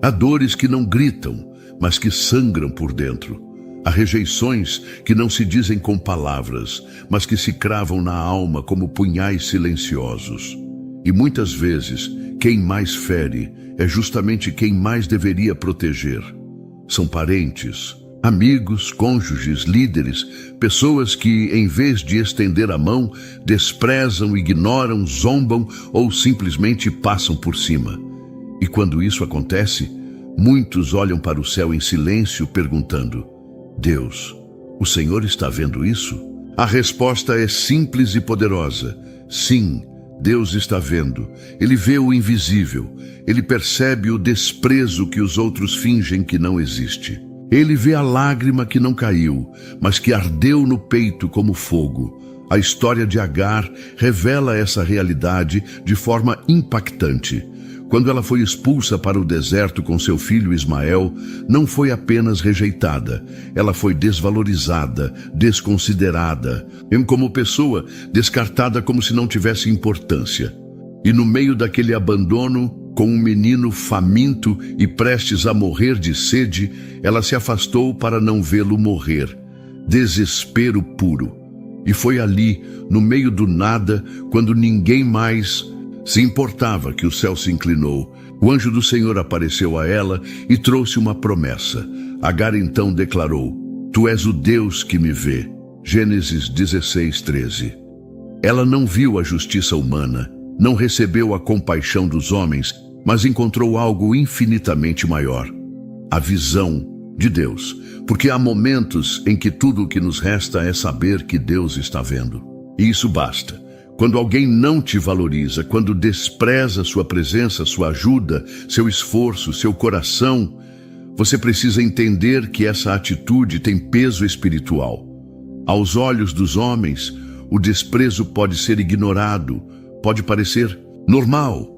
Há dores que não gritam, mas que sangram por dentro. Há rejeições que não se dizem com palavras, mas que se cravam na alma como punhais silenciosos. E muitas vezes, quem mais fere é justamente quem mais deveria proteger. São parentes, amigos, cônjuges, líderes, pessoas que, em vez de estender a mão, desprezam, ignoram, zombam ou simplesmente passam por cima. E quando isso acontece, muitos olham para o céu em silêncio, perguntando: Deus, o Senhor está vendo isso? A resposta é simples e poderosa. Sim, Deus está vendo. Ele vê o invisível. Ele percebe o desprezo que os outros fingem que não existe. Ele vê a lágrima que não caiu, mas que ardeu no peito como fogo. A história de Agar revela essa realidade de forma impactante. Quando ela foi expulsa para o deserto com seu filho Ismael, não foi apenas rejeitada, ela foi desvalorizada, desconsiderada, como pessoa, descartada como se não tivesse importância. E no meio daquele abandono, com um menino faminto e prestes a morrer de sede, ela se afastou para não vê-lo morrer. Desespero puro. E foi ali, no meio do nada, quando ninguém mais se importava, que o céu se inclinou. O anjo do Senhor apareceu a ela e trouxe uma promessa. Agar então declarou: Tu és o Deus que me vê. Gênesis 16:13. Ela não viu a justiça humana, não recebeu a compaixão dos homens, mas encontrou algo infinitamente maior: a visão de Deus. Porque há momentos em que tudo o que nos resta é saber que Deus está vendo. E isso basta. Quando alguém não te valoriza, quando despreza sua presença, sua ajuda, seu esforço, seu coração, você precisa entender que essa atitude tem peso espiritual. Aos olhos dos homens, o desprezo pode ser ignorado, pode parecer normal,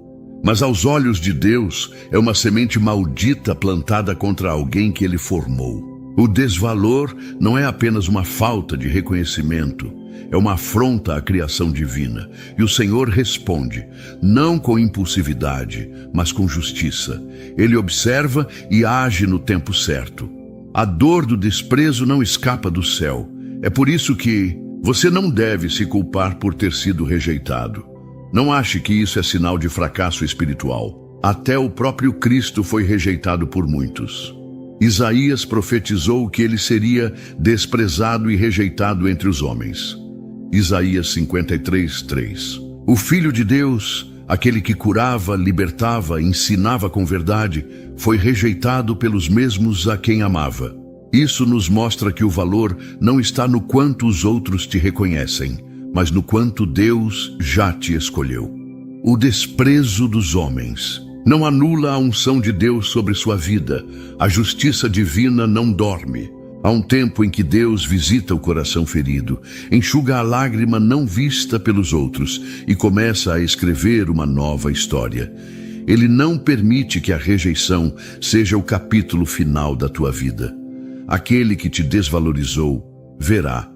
mas aos olhos de Deus é uma semente maldita plantada contra alguém que Ele formou. O desvalor não é apenas uma falta de reconhecimento, é uma afronta à criação divina. E o Senhor responde, não com impulsividade, mas com justiça. Ele observa e age no tempo certo. A dor do desprezo não escapa do céu. É por isso que você não deve se culpar por ter sido rejeitado. Não ache que isso é sinal de fracasso espiritual. Até o próprio Cristo foi rejeitado por muitos. Isaías profetizou que ele seria desprezado e rejeitado entre os homens. Isaías 53:3. O Filho de Deus, aquele que curava, libertava, ensinava com verdade, foi rejeitado pelos mesmos a quem amava. Isso nos mostra que o valor não está no quanto os outros te reconhecem, mas no quanto Deus já te escolheu. O desprezo dos homens não anula a unção de Deus sobre sua vida. A justiça divina não dorme. Há um tempo em que Deus visita o coração ferido, enxuga a lágrima não vista pelos outros e começa a escrever uma nova história. Ele não permite que a rejeição seja o capítulo final da tua vida. Aquele que te desvalorizou verá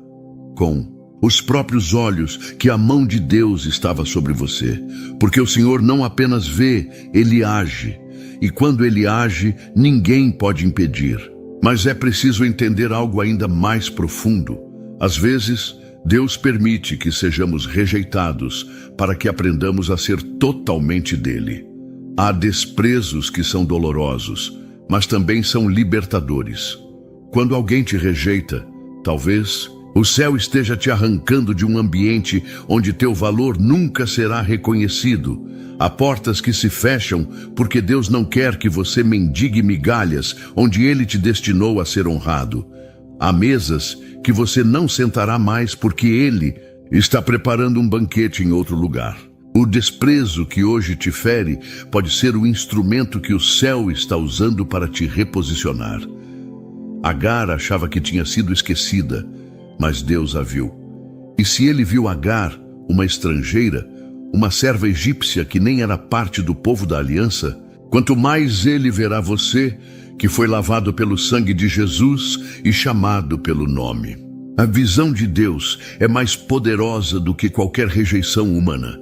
com os próprios olhos que a mão de Deus estava sobre você, porque o Senhor não apenas vê, Ele age. E quando Ele age, ninguém pode impedir. Mas é preciso entender algo ainda mais profundo. Às vezes, Deus permite que sejamos rejeitados para que aprendamos a ser totalmente dele. Há desprezos que são dolorosos, mas também são libertadores. Quando alguém te rejeita, talvez o céu esteja te arrancando de um ambiente onde teu valor nunca será reconhecido. Há portas que se fecham porque Deus não quer que você mendigue migalhas onde Ele te destinou a ser honrado. Há mesas que você não sentará mais porque Ele está preparando um banquete em outro lugar. O desprezo que hoje te fere pode ser o instrumento que o céu está usando para te reposicionar. Agar achava que tinha sido esquecida, mas Deus a viu. E se Ele viu Agar, uma estrangeira, uma serva egípcia que nem era parte do povo da aliança, quanto mais Ele verá você, que foi lavado pelo sangue de Jesus e chamado pelo nome. A visão de Deus é mais poderosa do que qualquer rejeição humana.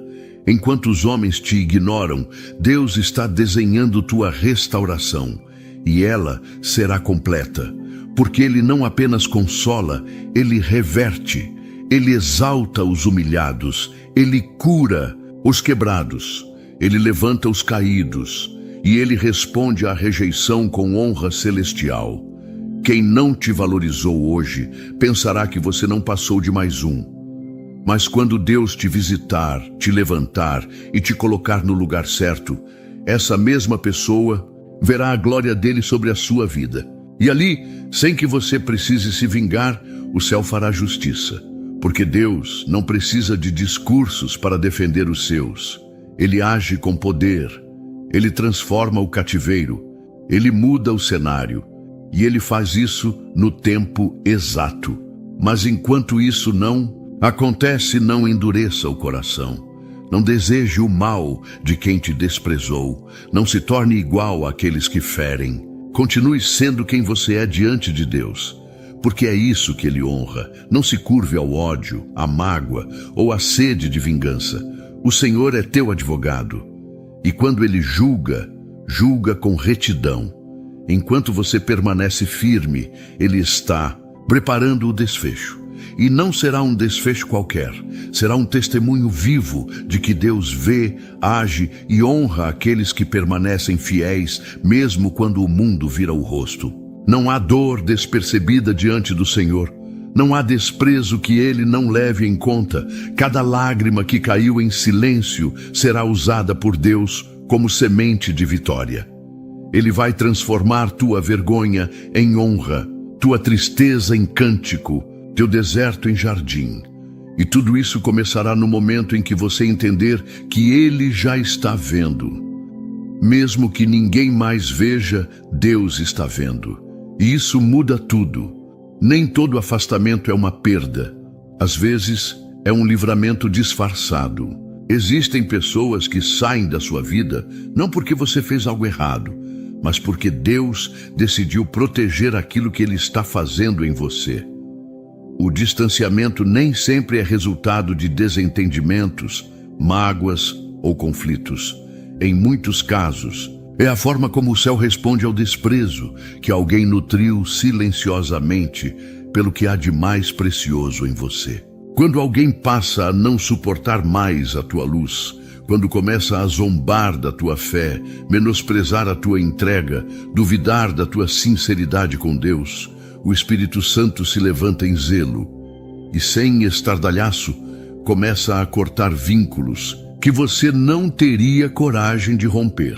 Enquanto os homens te ignoram, Deus está desenhando tua restauração, e ela será completa, porque Ele não apenas consola, Ele reverte, Ele exalta os humilhados, Ele cura os quebrados, Ele levanta os caídos, e Ele responde à rejeição com honra celestial. Quem não te valorizou hoje, pensará que você não passou de mais um. Mas quando Deus te visitar, te levantar e te colocar no lugar certo, essa mesma pessoa verá a glória dele sobre a sua vida. E ali, sem que você precise se vingar, o céu fará justiça. Porque Deus não precisa de discursos para defender os seus. Ele age com poder, Ele transforma o cativeiro, Ele muda o cenário, e Ele faz isso no tempo exato. Mas enquanto isso não acontece, não endureça o coração. Não deseje o mal de quem te desprezou. Não se torne igual àqueles que ferem. Continue sendo quem você é diante de Deus, porque é isso que Ele honra. Não se curve ao ódio, à mágoa ou à sede de vingança. O Senhor é teu advogado, e quando Ele julga, julga com retidão. Enquanto você permanece firme, Ele está preparando o desfecho. E não será um desfecho qualquer, será um testemunho vivo de que Deus vê, age e honra aqueles que permanecem fiéis, mesmo quando o mundo vira o rosto. Não há dor despercebida diante do Senhor, não há desprezo que Ele não leve em conta. Cada lágrima que caiu em silêncio será usada por Deus como semente de vitória. Ele vai transformar tua vergonha em honra, tua tristeza em cântico, teu deserto em jardim. E tudo isso começará no momento em que você entender que Ele já está vendo. Mesmo que ninguém mais veja, Deus está vendo. E isso muda tudo. Nem todo afastamento é uma perda. Às vezes, é um livramento disfarçado. Existem pessoas que saem da sua vida não porque você fez algo errado, mas porque Deus decidiu proteger aquilo que Ele está fazendo em você. O distanciamento nem sempre é resultado de desentendimentos, mágoas ou conflitos. Em muitos casos, é a forma como o céu responde ao desprezo que alguém nutriu silenciosamente pelo que há de mais precioso em você. Quando alguém passa a não suportar mais a tua luz, quando começa a zombar da tua fé, menosprezar a tua entrega, duvidar da tua sinceridade com Deus, o Espírito Santo se levanta em zelo e, sem estardalhaço, começa a cortar vínculos que você não teria coragem de romper.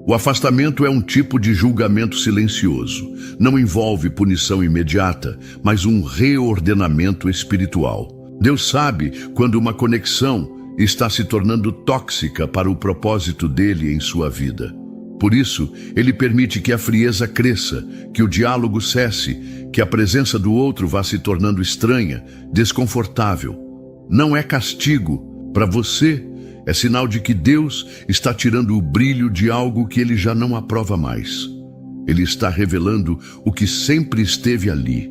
O afastamento é um tipo de julgamento silencioso. Não envolve punição imediata, mas um reordenamento espiritual. Deus sabe quando uma conexão está se tornando tóxica para o propósito dele em sua vida. Por isso, Ele permite que a frieza cresça, que o diálogo cesse, que a presença do outro vá se tornando estranha, desconfortável. Não é castigo para você, é sinal de que Deus está tirando o brilho de algo que Ele já não aprova mais. Ele está revelando o que sempre esteve ali: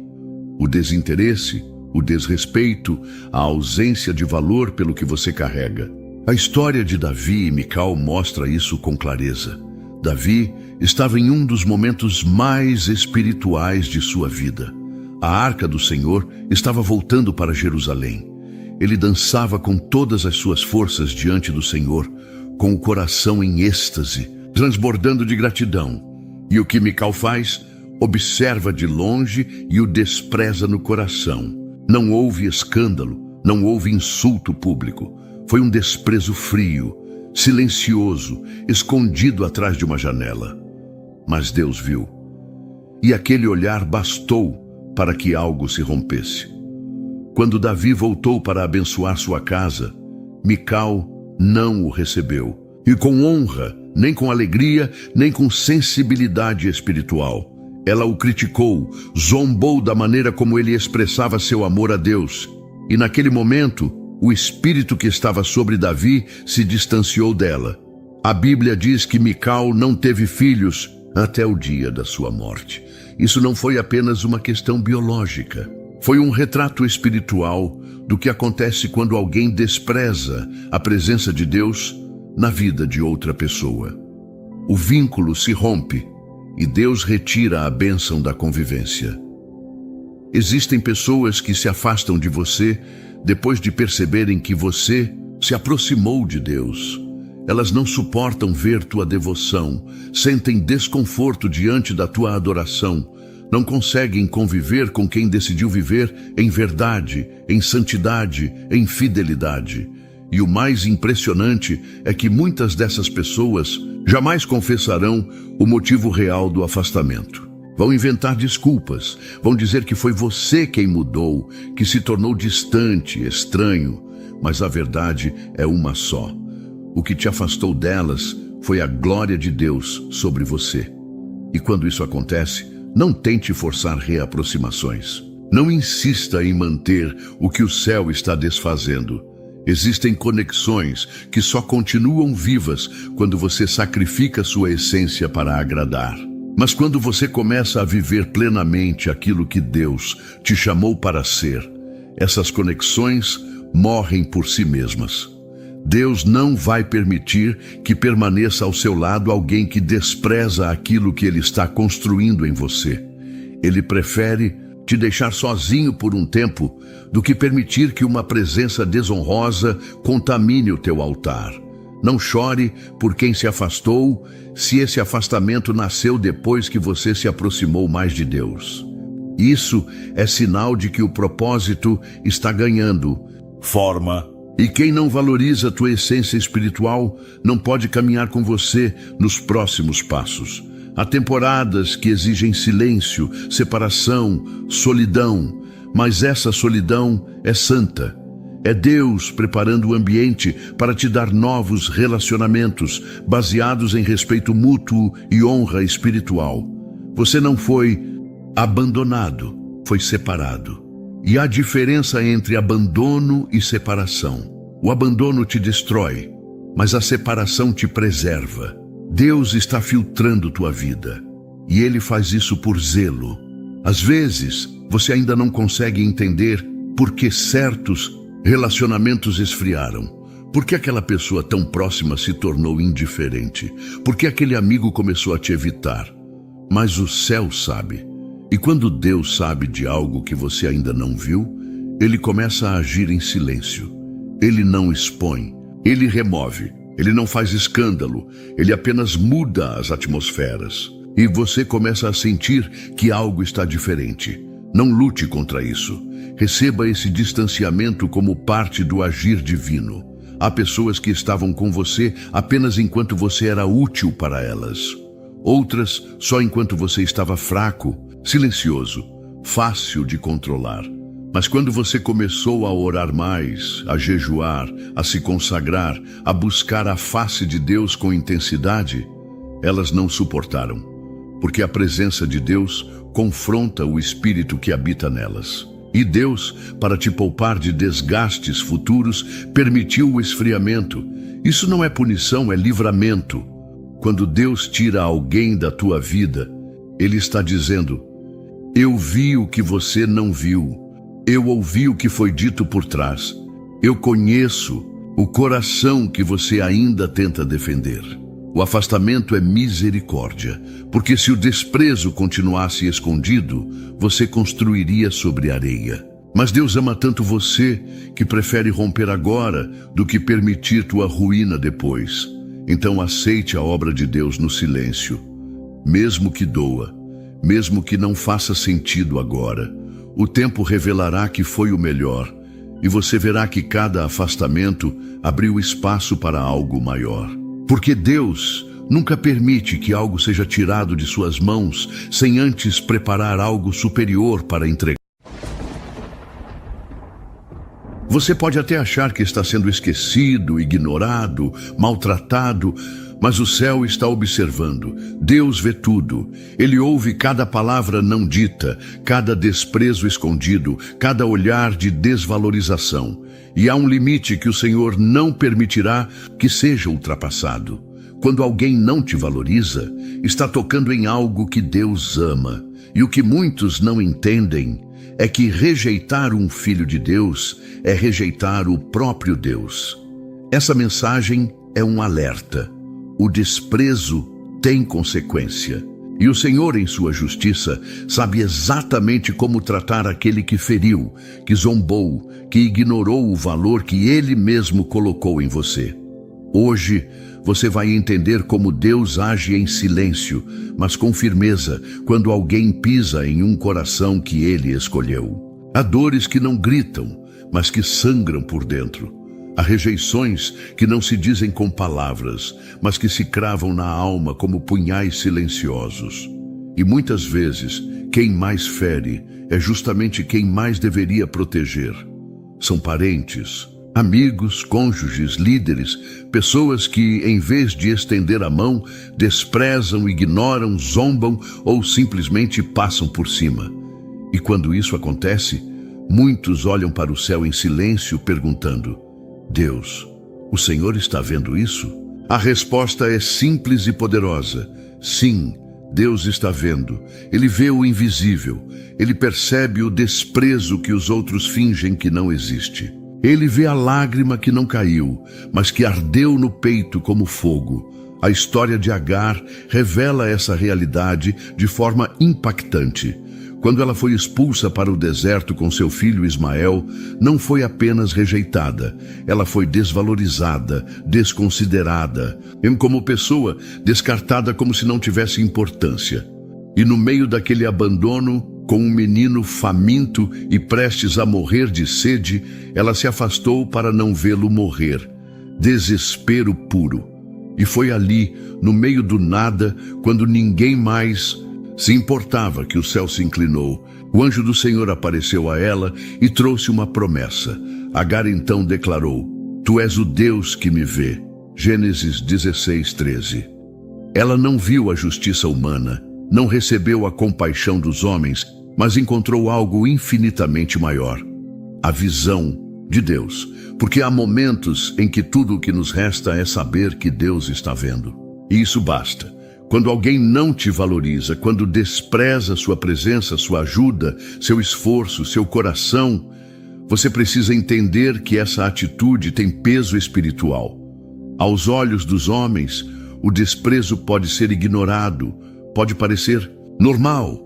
o desinteresse, o desrespeito, a ausência de valor pelo que você carrega. A história de Davi e Mical mostra isso com clareza. Davi estava em um dos momentos mais espirituais de sua vida. A arca do Senhor estava voltando para Jerusalém. Ele dançava com todas as suas forças diante do Senhor, com o coração em êxtase, transbordando de gratidão. E o que Mical faz? Observa de longe e o despreza no coração. Não houve escândalo, não houve insulto público. Foi um desprezo frio, silencioso, escondido atrás de uma janela. Mas Deus viu. E aquele olhar bastou para que algo se rompesse. Quando Davi voltou para abençoar sua casa, Mical não o recebeu. E com honra, nem com alegria, nem com sensibilidade espiritual. Ela o criticou, zombou da maneira como ele expressava seu amor a Deus. E naquele momento, o espírito que estava sobre Davi se distanciou dela. A Bíblia diz que Mical não teve filhos até o dia da sua morte. Isso não foi apenas uma questão biológica. Foi um retrato espiritual do que acontece quando alguém despreza a presença de Deus na vida de outra pessoa. O vínculo se rompe e Deus retira a bênção da convivência. Existem pessoas que se afastam de você depois de perceberem que você se aproximou de Deus. Elas não suportam ver tua devoção, sentem desconforto diante da tua adoração, não conseguem conviver com quem decidiu viver em verdade, em santidade, em fidelidade. E o mais impressionante é que muitas dessas pessoas jamais confessarão o motivo real do afastamento. Vão inventar desculpas, vão dizer que foi você quem mudou, que se tornou distante, estranho, mas a verdade é uma só. O que te afastou delas foi a glória de Deus sobre você. E quando isso acontece, não tente forçar reaproximações. Não insista em manter o que o céu está desfazendo. Existem conexões que só continuam vivas quando você sacrifica sua essência para agradar. Mas quando você começa a viver plenamente aquilo que Deus te chamou para ser, essas conexões morrem por si mesmas. Deus não vai permitir que permaneça ao seu lado alguém que despreza aquilo que Ele está construindo em você. Ele prefere te deixar sozinho por um tempo do que permitir que uma presença desonrosa contamine o teu altar. Não chore por quem se afastou, se esse afastamento nasceu depois que você se aproximou mais de Deus. Isso é sinal de que o propósito está ganhando forma. E quem não valoriza a tua essência espiritual não pode caminhar com você nos próximos passos. Há temporadas que exigem silêncio, separação, solidão, mas essa solidão é santa. É Deus preparando o ambiente para te dar novos relacionamentos, baseados em respeito mútuo e honra espiritual. Você não foi abandonado, foi separado. E há diferença entre abandono e separação. O abandono te destrói, mas a separação te preserva. Deus está filtrando tua vida, e Ele faz isso por zelo. Às vezes, você ainda não consegue entender por que certos relacionamentos esfriaram. Por que aquela pessoa tão próxima se tornou indiferente? Por que aquele amigo começou a te evitar? Mas o céu sabe. E quando Deus sabe de algo que você ainda não viu, Ele começa a agir em silêncio. Ele não expõe, Ele remove, Ele não faz escândalo, Ele apenas muda as atmosferas. E você começa a sentir que algo está diferente. Não lute contra isso. Receba esse distanciamento como parte do agir divino. Há pessoas que estavam com você apenas enquanto você era útil para elas. Outras só enquanto você estava fraco, silencioso, fácil de controlar. Mas quando você começou a orar mais, a jejuar, a se consagrar, a buscar a face de Deus com intensidade, elas não suportaram, porque a presença de Deus confronta o espírito que habita nelas. E Deus, para te poupar de desgastes futuros, permitiu o esfriamento. Isso não é punição, é livramento. Quando Deus tira alguém da tua vida, Ele está dizendo: eu vi o que você não viu. Eu ouvi o que foi dito por trás. Eu conheço o coração que você ainda tenta defender. O afastamento é misericórdia, porque se o desprezo continuasse escondido, você construiria sobre areia. Mas Deus ama tanto você que prefere romper agora do que permitir tua ruína depois. Então aceite a obra de Deus no silêncio, mesmo que doa, mesmo que não faça sentido agora. O tempo revelará que foi o melhor, e você verá que cada afastamento abriu espaço para algo maior. Porque Deus nunca permite que algo seja tirado de suas mãos sem antes preparar algo superior para entregar. Você pode até achar que está sendo esquecido, ignorado, maltratado, mas o céu está observando. Deus vê tudo. Ele ouve cada palavra não dita, cada desprezo escondido, cada olhar de desvalorização. E há um limite que o Senhor não permitirá que seja ultrapassado. quando alguém não te valoriza, está tocando em algo que Deus ama. E o que muitos não entendem é que rejeitar um filho de Deus é rejeitar o próprio Deus. Essa mensagem é um alerta. O desprezo tem consequência. E o Senhor, em sua justiça, sabe exatamente como tratar aquele que feriu, que zombou, que ignorou o valor que Ele mesmo colocou em você. Hoje, você vai entender como Deus age em silêncio, mas com firmeza, quando alguém pisa em um coração que Ele escolheu. Há dores que não gritam, mas que sangram por dentro. Há rejeições que não se dizem com palavras, mas que se cravam na alma como punhais silenciosos. E muitas vezes, quem mais fere é justamente quem mais deveria proteger. São parentes, amigos, cônjuges, líderes, pessoas que, em vez de estender a mão, desprezam, ignoram, zombam ou simplesmente passam por cima. E quando isso acontece, muitos olham para o céu em silêncio, perguntando: Deus, o Senhor está vendo isso? A resposta é simples e poderosa. Sim, Deus está vendo. Ele vê o invisível. Ele percebe o desprezo que os outros fingem que não existe. Ele vê a lágrima que não caiu, mas que ardeu no peito como fogo. A história de Agar revela essa realidade de forma impactante. Quando ela foi expulsa para o deserto com seu filho Ismael, não foi apenas rejeitada, ela foi desvalorizada, desconsiderada, e como pessoa, descartada como se não tivesse importância. E no meio daquele abandono, com um menino faminto e prestes a morrer de sede, ela se afastou para não vê-lo morrer. Desespero puro. E foi ali, no meio do nada, quando ninguém mais se importava, que o céu se inclinou. O anjo do Senhor apareceu a ela e trouxe uma promessa. Agar então declarou: Tu és o Deus que me vê. Gênesis 16:13. Ela não viu a justiça humana, não recebeu a compaixão dos homens, mas encontrou algo infinitamente maior: a visão de Deus. Porque há momentos em que tudo o que nos resta é saber que Deus está vendo. E isso basta. Quando alguém não te valoriza, quando despreza sua presença, sua ajuda, seu esforço, seu coração, você precisa entender que essa atitude tem peso espiritual. Aos olhos dos homens, o desprezo pode ser ignorado, pode parecer normal,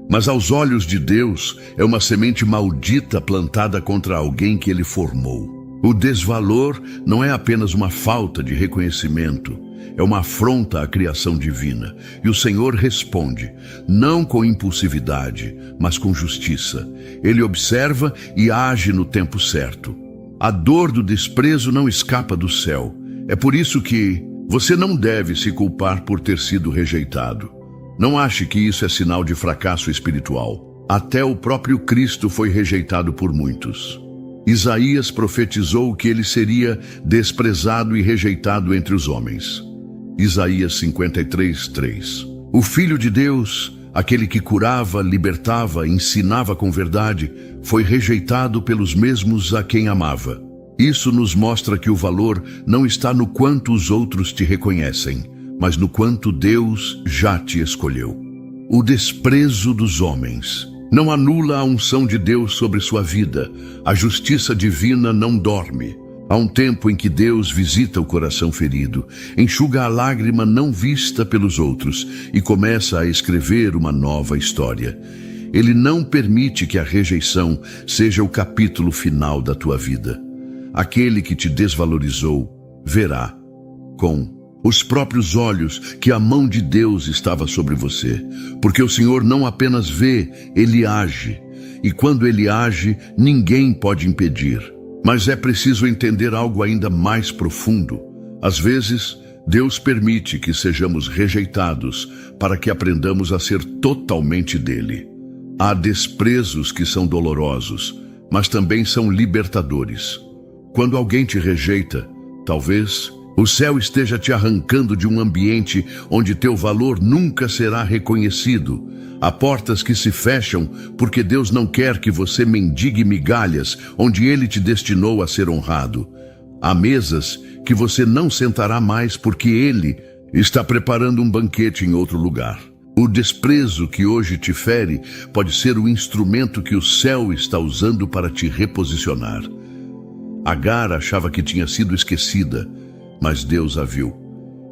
mas aos olhos de Deus é uma semente maldita plantada contra alguém que Ele formou. O desvalor não é apenas uma falta de reconhecimento, é uma afronta à criação divina. E o Senhor responde, não com impulsividade, mas com justiça. Ele observa e age no tempo certo. A dor do desprezo não escapa do céu. É por isso que você não deve se culpar por ter sido rejeitado. Não ache que isso é sinal de fracasso espiritual. Até o próprio Cristo foi rejeitado por muitos. Isaías profetizou que ele seria desprezado e rejeitado entre os homens. Isaías 53:3. O Filho de Deus, aquele que curava, libertava, ensinava com verdade, foi rejeitado pelos mesmos a quem amava. Isso nos mostra que o valor não está no quanto os outros te reconhecem, mas no quanto Deus já te escolheu. O desprezo dos homens não anula a unção de Deus sobre sua vida. A justiça divina não dorme. Há um tempo em que Deus visita o coração ferido, enxuga a lágrima não vista pelos outros e começa a escrever uma nova história. Ele não permite que a rejeição seja o capítulo final da tua vida. Aquele que te desvalorizou verá com os próprios olhos que a mão de Deus estava sobre você, porque o Senhor não apenas vê, Ele age, e quando Ele age, ninguém pode impedir. Mas é preciso entender algo ainda mais profundo. Às vezes, Deus permite que sejamos rejeitados para que aprendamos a ser totalmente dele. Há desprezos que são dolorosos, mas também são libertadores. Quando alguém te rejeita, talvez o céu esteja te arrancando de um ambiente onde teu valor nunca será reconhecido. Há portas que se fecham porque Deus não quer que você mendigue migalhas onde Ele te destinou a ser honrado. Há mesas que você não sentará mais porque Ele Está preparando um banquete em outro lugar. O desprezo que hoje te fere pode ser o instrumento que o céu está usando para te reposicionar. Agar achava que tinha sido esquecida, mas Deus a viu.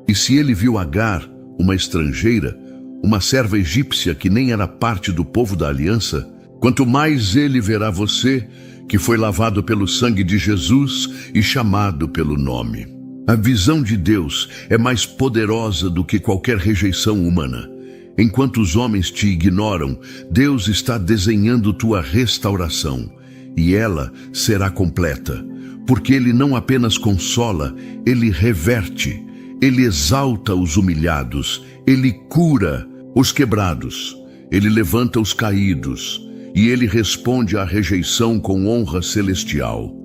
E se ele viu Agar, uma estrangeira, uma serva egípcia que nem era parte do povo da aliança, quanto mais ele verá você, que foi lavado pelo sangue de Jesus e chamado pelo nome. A visão de Deus é mais poderosa do que qualquer rejeição humana. Enquanto os homens te ignoram, Deus está desenhando tua restauração, e ela será completa, porque Ele não apenas consola, Ele reverte, Ele exalta os humilhados, Ele cura os quebrados, Ele levanta os caídos, e Ele responde à rejeição com honra celestial.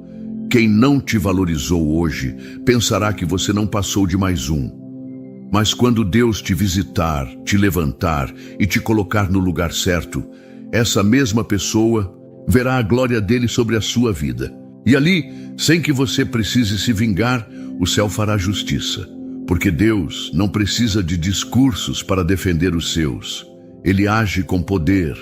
Quem não te valorizou hoje pensará que você não passou de mais um. Mas quando Deus te visitar, te levantar e te colocar no lugar certo, essa mesma pessoa verá a glória dele sobre a sua vida. E ali, sem que você precise se vingar, o céu fará justiça. Porque Deus não precisa de discursos para defender os seus. Ele age com poder.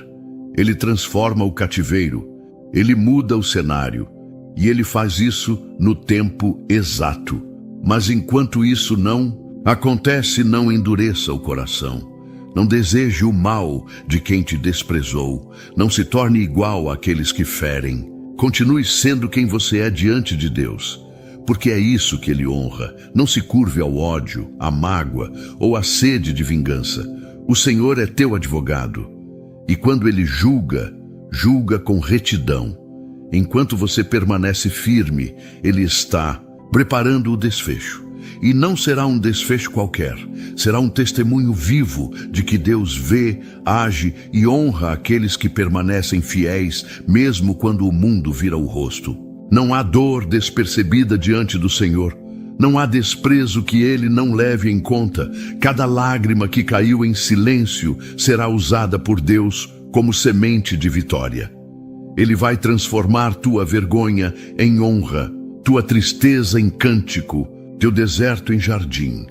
Ele transforma o cativeiro. Ele muda o cenário. E Ele faz isso no tempo exato. Mas enquanto isso não acontece, não endureça o coração. Não deseje o mal de quem te desprezou. Não se torne igual àqueles que ferem. Continue sendo quem você é diante de Deus, porque é isso que Ele honra. Não se curve ao ódio, à mágoa ou à sede de vingança. O Senhor é teu advogado. E quando Ele julga, julga com retidão. Enquanto você permanece firme, Ele está preparando o desfecho. E não será um desfecho qualquer. Será um testemunho vivo de que Deus vê, age e honra aqueles que permanecem fiéis, mesmo quando o mundo vira o rosto. Não há dor despercebida diante do Senhor. Não há desprezo que Ele não leve em conta. Cada lágrima que caiu em silêncio será usada por Deus como semente de vitória. Ele vai transformar tua vergonha em honra, tua tristeza em cântico, teu deserto em jardim.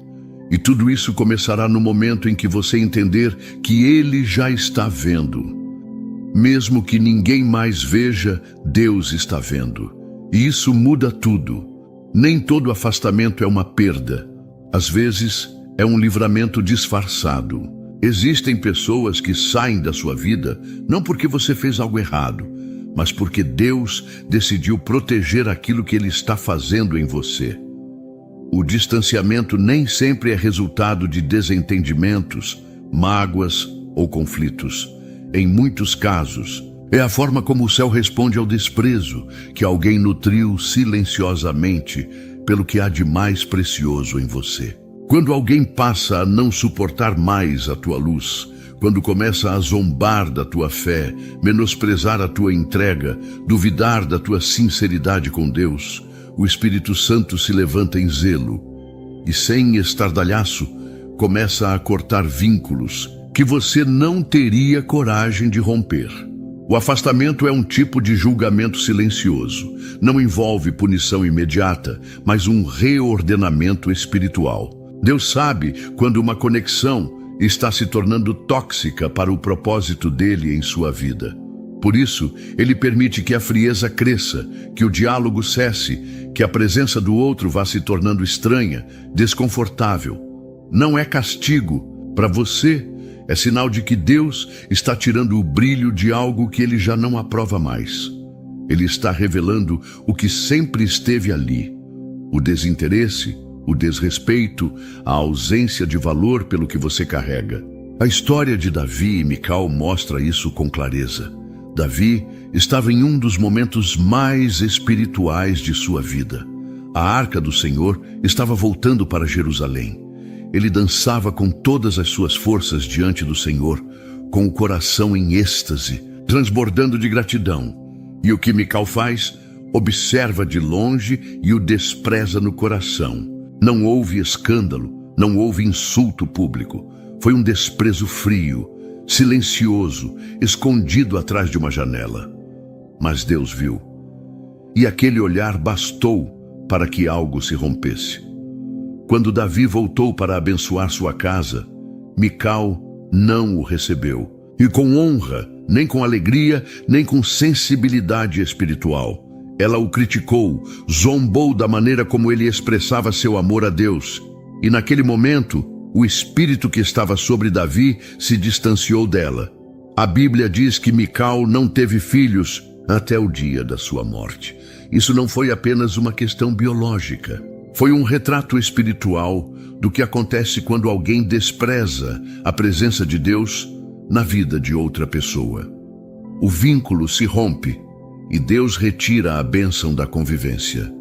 E tudo isso começará no momento em que você entender que Ele já está vendo. Mesmo que ninguém mais veja, Deus está vendo. E isso muda tudo. Nem todo afastamento é uma perda. Às vezes, é um livramento disfarçado. Existem pessoas que saem da sua vida não porque você fez algo errado, mas porque Deus decidiu proteger aquilo que Ele está fazendo em você. O distanciamento nem sempre é resultado de desentendimentos, mágoas ou conflitos. Em muitos casos, é a forma como o céu responde ao desprezo que alguém nutriu silenciosamente pelo que há de mais precioso em você. Quando alguém passa a não suportar mais a tua luz, quando começa a zombar da tua fé, menosprezar a tua entrega, duvidar da tua sinceridade com Deus, o Espírito Santo se levanta em zelo e, sem estardalhaço, começa a cortar vínculos que você não teria coragem de romper. O afastamento é um tipo de julgamento silencioso. Não envolve punição imediata, mas um reordenamento espiritual. Deus sabe quando uma conexão está se tornando tóxica para o propósito dele em sua vida. Por isso, Ele permite que a frieza cresça, que o diálogo cesse, que a presença do outro vá se tornando estranha, desconfortável. Não é castigo para você, é sinal de que Deus está tirando o brilho de algo que Ele já não aprova mais. Ele está revelando o que sempre esteve ali: o desinteresse, o desrespeito, a ausência de valor pelo que você carrega. A história de Davi e Mical mostra isso com clareza. Davi estava em um dos momentos mais espirituais de sua vida. A arca do Senhor estava voltando para Jerusalém. Ele dançava com todas as suas forças diante do Senhor, com o coração em êxtase, transbordando de gratidão. E o que Mical faz? Observa de longe e o despreza no coração. Não houve escândalo, não houve insulto público. Foi um desprezo frio, silencioso, escondido atrás de uma janela. Mas Deus viu. E aquele olhar bastou para que algo se rompesse. Quando Davi voltou para abençoar sua casa, Mical não o recebeu, e com honra, nem com alegria, nem com sensibilidade espiritual. Ela o criticou, zombou da maneira como ele expressava seu amor a Deus. E naquele momento, o espírito que estava sobre Davi se distanciou dela. A Bíblia diz que Mical não teve filhos até o dia da sua morte. Isso não foi apenas uma questão biológica. Foi um retrato espiritual do que acontece quando alguém despreza a presença de Deus na vida de outra pessoa. O vínculo se rompe e Deus retira a bênção da convivência.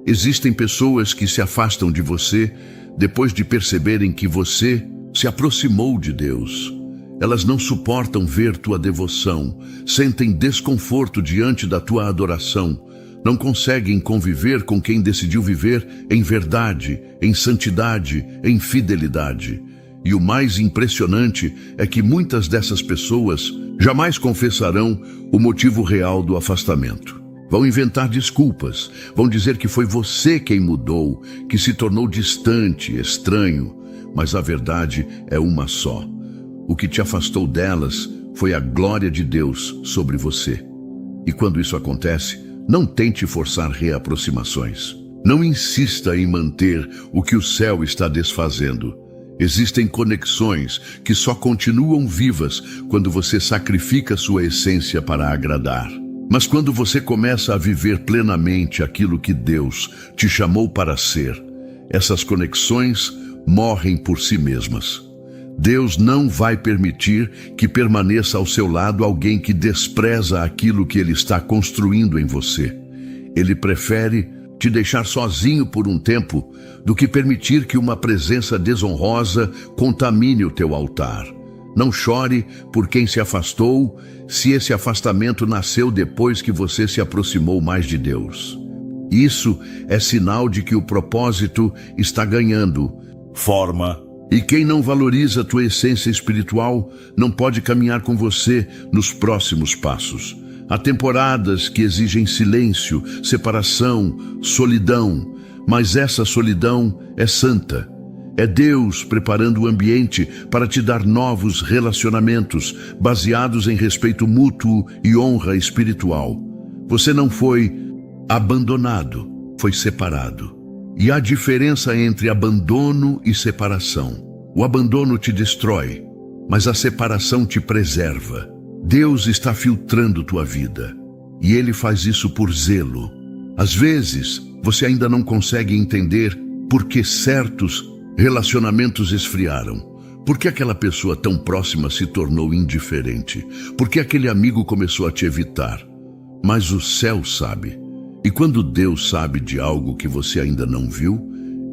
Existem pessoas que se afastam de você depois de perceberem que você se aproximou de Deus. Elas não suportam ver tua devoção, sentem desconforto diante da tua adoração, não conseguem conviver com quem decidiu viver em verdade, em santidade, em fidelidade. E o mais impressionante é que muitas dessas pessoas jamais confessarão o motivo real do afastamento. Vão inventar desculpas, vão dizer que foi você quem mudou, que se tornou distante, estranho, mas a verdade é uma só. O que te afastou delas foi a glória de Deus sobre você. E quando isso acontece, não tente forçar reaproximações. Não insista em manter o que o céu está desfazendo. Existem conexões que só continuam vivas quando você sacrifica sua essência para agradar. Mas quando você começa a viver plenamente aquilo que Deus te chamou para ser, essas conexões morrem por si mesmas. Deus não vai permitir que permaneça ao seu lado alguém que despreza aquilo que Ele está construindo em você. Ele prefere te deixar sozinho por um tempo do que permitir que uma presença desonrosa contamine o teu altar. Não chore por quem se afastou, se esse afastamento nasceu depois que você se aproximou mais de Deus. Isso é sinal de que o propósito está ganhando forma. E quem não valoriza a tua essência espiritual não pode caminhar com você nos próximos passos. Há temporadas que exigem silêncio, separação, solidão, mas essa solidão é santa. É Deus preparando o ambiente para te dar novos relacionamentos, baseados em respeito mútuo e honra espiritual. Você não foi abandonado, foi separado. E há diferença entre abandono e separação. O abandono te destrói, mas a separação te preserva. Deus está filtrando tua vida, e Ele faz isso por zelo. Às vezes, você ainda não consegue entender por que certos relacionamentos esfriaram. Por que aquela pessoa tão próxima se tornou indiferente? Por que aquele amigo começou a te evitar? Mas o céu sabe. E quando Deus sabe de algo que você ainda não viu,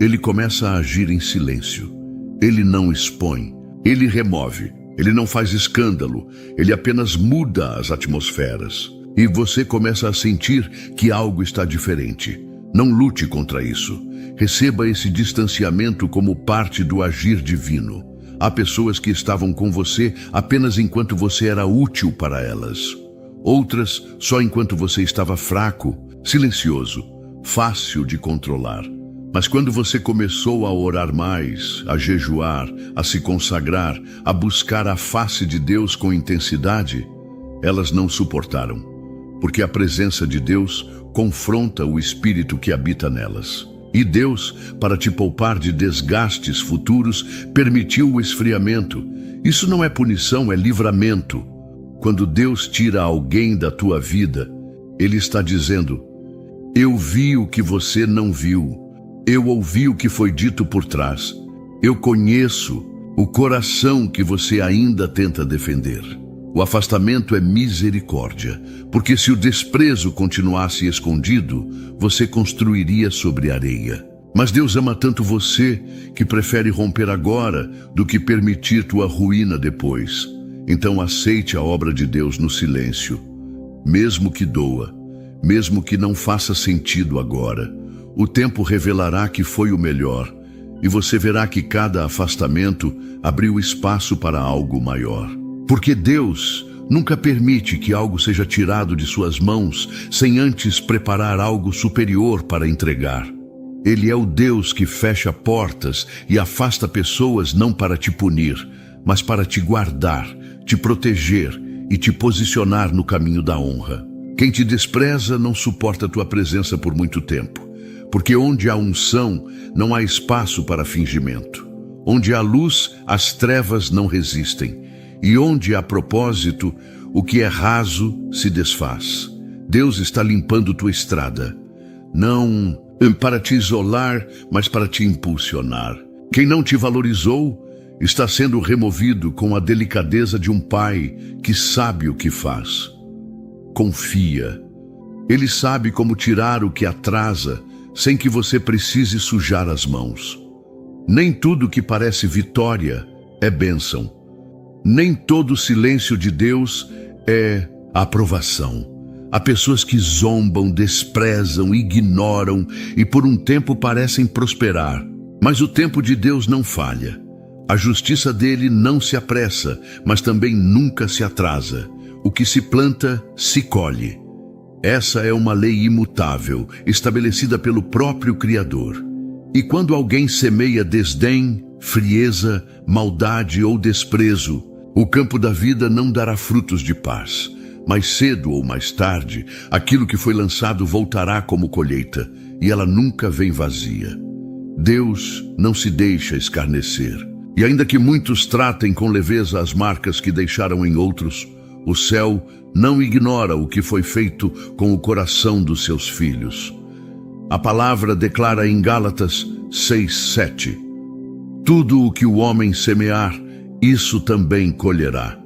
Ele começa a agir em silêncio. Ele não expõe, Ele remove, Ele não faz escândalo, Ele apenas muda as atmosferas. E você começa a sentir que algo está diferente. Não lute contra isso. Receba esse distanciamento como parte do agir divino. Há pessoas que estavam com você apenas enquanto você era útil para elas. Outras só enquanto você estava fraco, silencioso, fácil de controlar. Mas quando você começou a orar mais, a jejuar, a se consagrar, a buscar a face de Deus com intensidade, elas não suportaram, porque a presença de Deus confronta o espírito que habita nelas. E Deus, para te poupar de desgastes futuros, permitiu o esfriamento. Isso não é punição, é livramento. Quando Deus tira alguém da tua vida, Ele está dizendo: eu vi o que você não viu. Eu ouvi o que foi dito por trás. Eu conheço o coração que você ainda tenta defender. O afastamento é misericórdia, porque se o desprezo continuasse escondido, você construiria sobre areia. Mas Deus ama tanto você que prefere romper agora do que permitir tua ruína depois. Então aceite a obra de Deus no silêncio, mesmo que doa, mesmo que não faça sentido agora. O tempo revelará que foi o melhor, e você verá que cada afastamento abriu espaço para algo maior. Porque Deus nunca permite que algo seja tirado de suas mãos sem antes preparar algo superior para entregar. Ele é o Deus que fecha portas e afasta pessoas não para te punir, mas para te guardar, te proteger e te posicionar no caminho da honra. Quem te despreza não suporta tua presença por muito tempo, porque onde há unção, não há espaço para fingimento. Onde há luz, as trevas não resistem, e onde há propósito, o que é raso se desfaz. Deus está limpando tua estrada, não para te isolar, mas para te impulsionar. Quem não te valorizou está sendo removido com a delicadeza de um pai que sabe o que faz. Confia. Ele sabe como tirar o que atrasa sem que você precise sujar as mãos. Nem tudo que parece vitória é bênção. Nem todo silêncio de Deus é aprovação. Há pessoas que zombam, desprezam, ignoram e por um tempo parecem prosperar. Mas o tempo de Deus não falha. A justiça dele não se apressa, mas também nunca se atrasa. O que se planta, se colhe. Essa é uma lei imutável, estabelecida pelo próprio Criador. E quando alguém semeia desdém, frieza, maldade ou desprezo, o campo da vida não dará frutos de paz. Mais cedo ou mais tarde, aquilo que foi lançado voltará como colheita, e ela nunca vem vazia. Deus não se deixa escarnecer. E ainda que muitos tratem com leveza as marcas que deixaram em outros, o céu não ignora o que foi feito com o coração dos seus filhos. A palavra declara em Gálatas 6:7: tudo o que o homem semear, isso também colherá.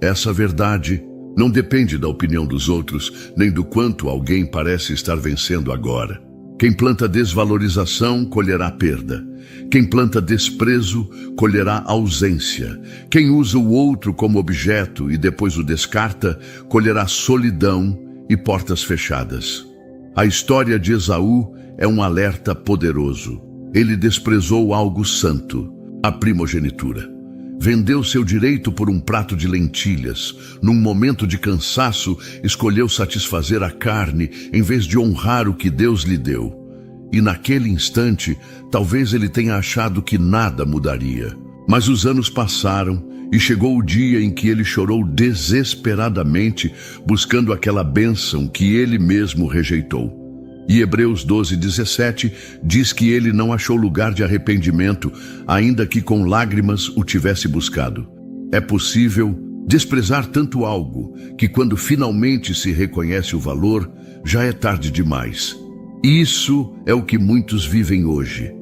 Essa verdade não depende da opinião dos outros, nem do quanto alguém parece estar vencendo agora. Quem planta desvalorização, colherá perda. Quem planta desprezo, colherá ausência. Quem usa o outro como objeto e depois o descarta, colherá solidão e portas fechadas. A história de Esaú é um alerta poderoso. Ele desprezou algo santo, a primogenitura. Vendeu seu direito por um prato de lentilhas. Num momento de cansaço, escolheu satisfazer a carne em vez de honrar o que Deus lhe deu. E naquele instante, talvez ele tenha achado que nada mudaria. Mas os anos passaram e chegou o dia em que ele chorou desesperadamente, buscando aquela bênção que ele mesmo rejeitou. E Hebreus 12:17 diz que ele não achou lugar de arrependimento, ainda que com lágrimas o tivesse buscado. É possível desprezar tanto algo que quando finalmente se reconhece o valor, já é tarde demais. Isso é o que muitos vivem hoje.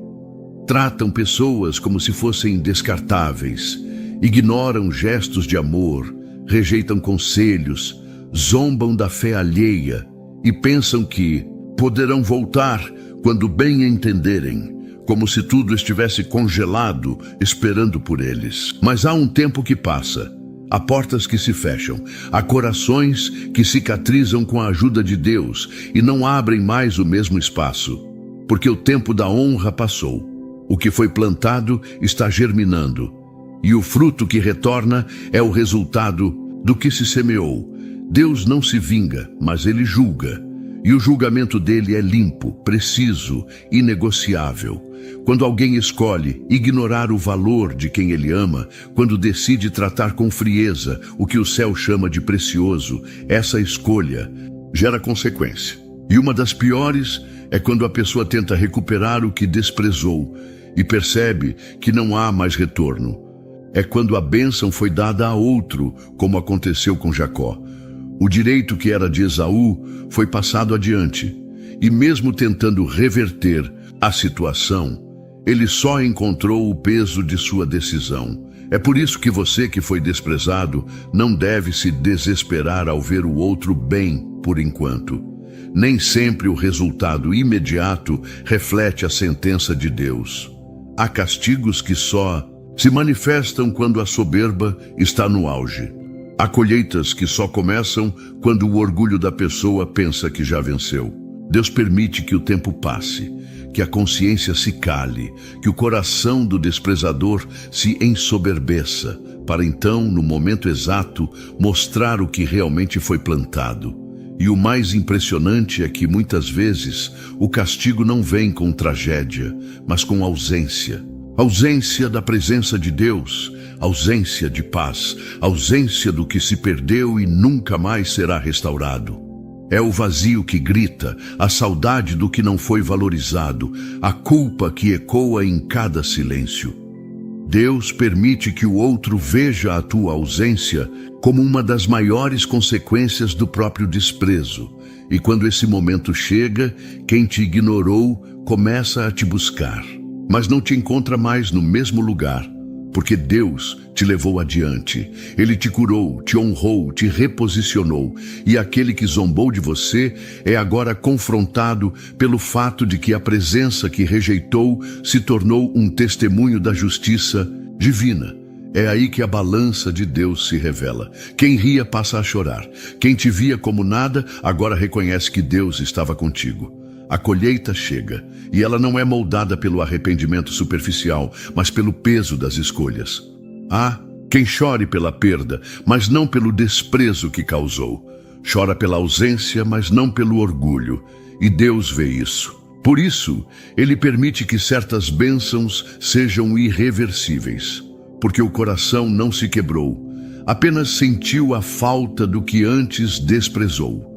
Tratam pessoas como se fossem descartáveis, ignoram gestos de amor, rejeitam conselhos, zombam da fé alheia e pensam que poderão voltar quando bem entenderem, como se tudo estivesse congelado, esperando por eles. Mas há um tempo que passa, há portas que se fecham, há corações que cicatrizam com a ajuda de Deus e não abrem mais o mesmo espaço, porque o tempo da honra passou. O que foi plantado está germinando, e o fruto que retorna é o resultado do que se semeou. Deus não se vinga, mas ele julga. E o julgamento dele é limpo, preciso, inegociável. Quando alguém escolhe ignorar o valor de quem ele ama, quando decide tratar com frieza o que o céu chama de precioso, essa escolha gera consequência. E uma das piores é quando a pessoa tenta recuperar o que desprezou e percebe que não há mais retorno. É quando a bênção foi dada a outro, como aconteceu com Jacó. O direito que era de Esaú foi passado adiante, e mesmo tentando reverter a situação, ele só encontrou o peso de sua decisão. É por isso que você que foi desprezado não deve se desesperar ao ver o outro bem por enquanto. Nem sempre o resultado imediato reflete a sentença de Deus. Há castigos que só se manifestam quando a soberba está no auge. Há colheitas que só começam quando o orgulho da pessoa pensa que já venceu. Deus permite que o tempo passe, que a consciência se cale, que o coração do desprezador se ensoberbeça, para então, no momento exato, mostrar o que realmente foi plantado. E o mais impressionante é que, muitas vezes, o castigo não vem com tragédia, mas com ausência. Ausência da presença de Deus, ausência de paz, ausência do que se perdeu e nunca mais será restaurado. É o vazio que grita, a saudade do que não foi valorizado, a culpa que ecoa em cada silêncio. Deus permite que o outro veja a tua ausência como uma das maiores consequências do próprio desprezo. E quando esse momento chega, quem te ignorou começa a te buscar, mas não te encontra mais no mesmo lugar, porque Deus te levou adiante. Ele te curou, te honrou, te reposicionou, e aquele que zombou de você é agora confrontado pelo fato de que a presença que rejeitou se tornou um testemunho da justiça divina. É aí que a balança de Deus se revela. Quem ria passa a chorar. Quem te via como nada, agora reconhece que Deus estava contigo. A colheita chega, e ela não é moldada pelo arrependimento superficial, mas pelo peso das escolhas. Há quem chore pela perda, mas não pelo desprezo que causou. Chora pela ausência, mas não pelo orgulho. E Deus vê isso. Por isso, Ele permite que certas bênçãos sejam irreversíveis, porque o coração não se quebrou, apenas sentiu a falta do que antes desprezou.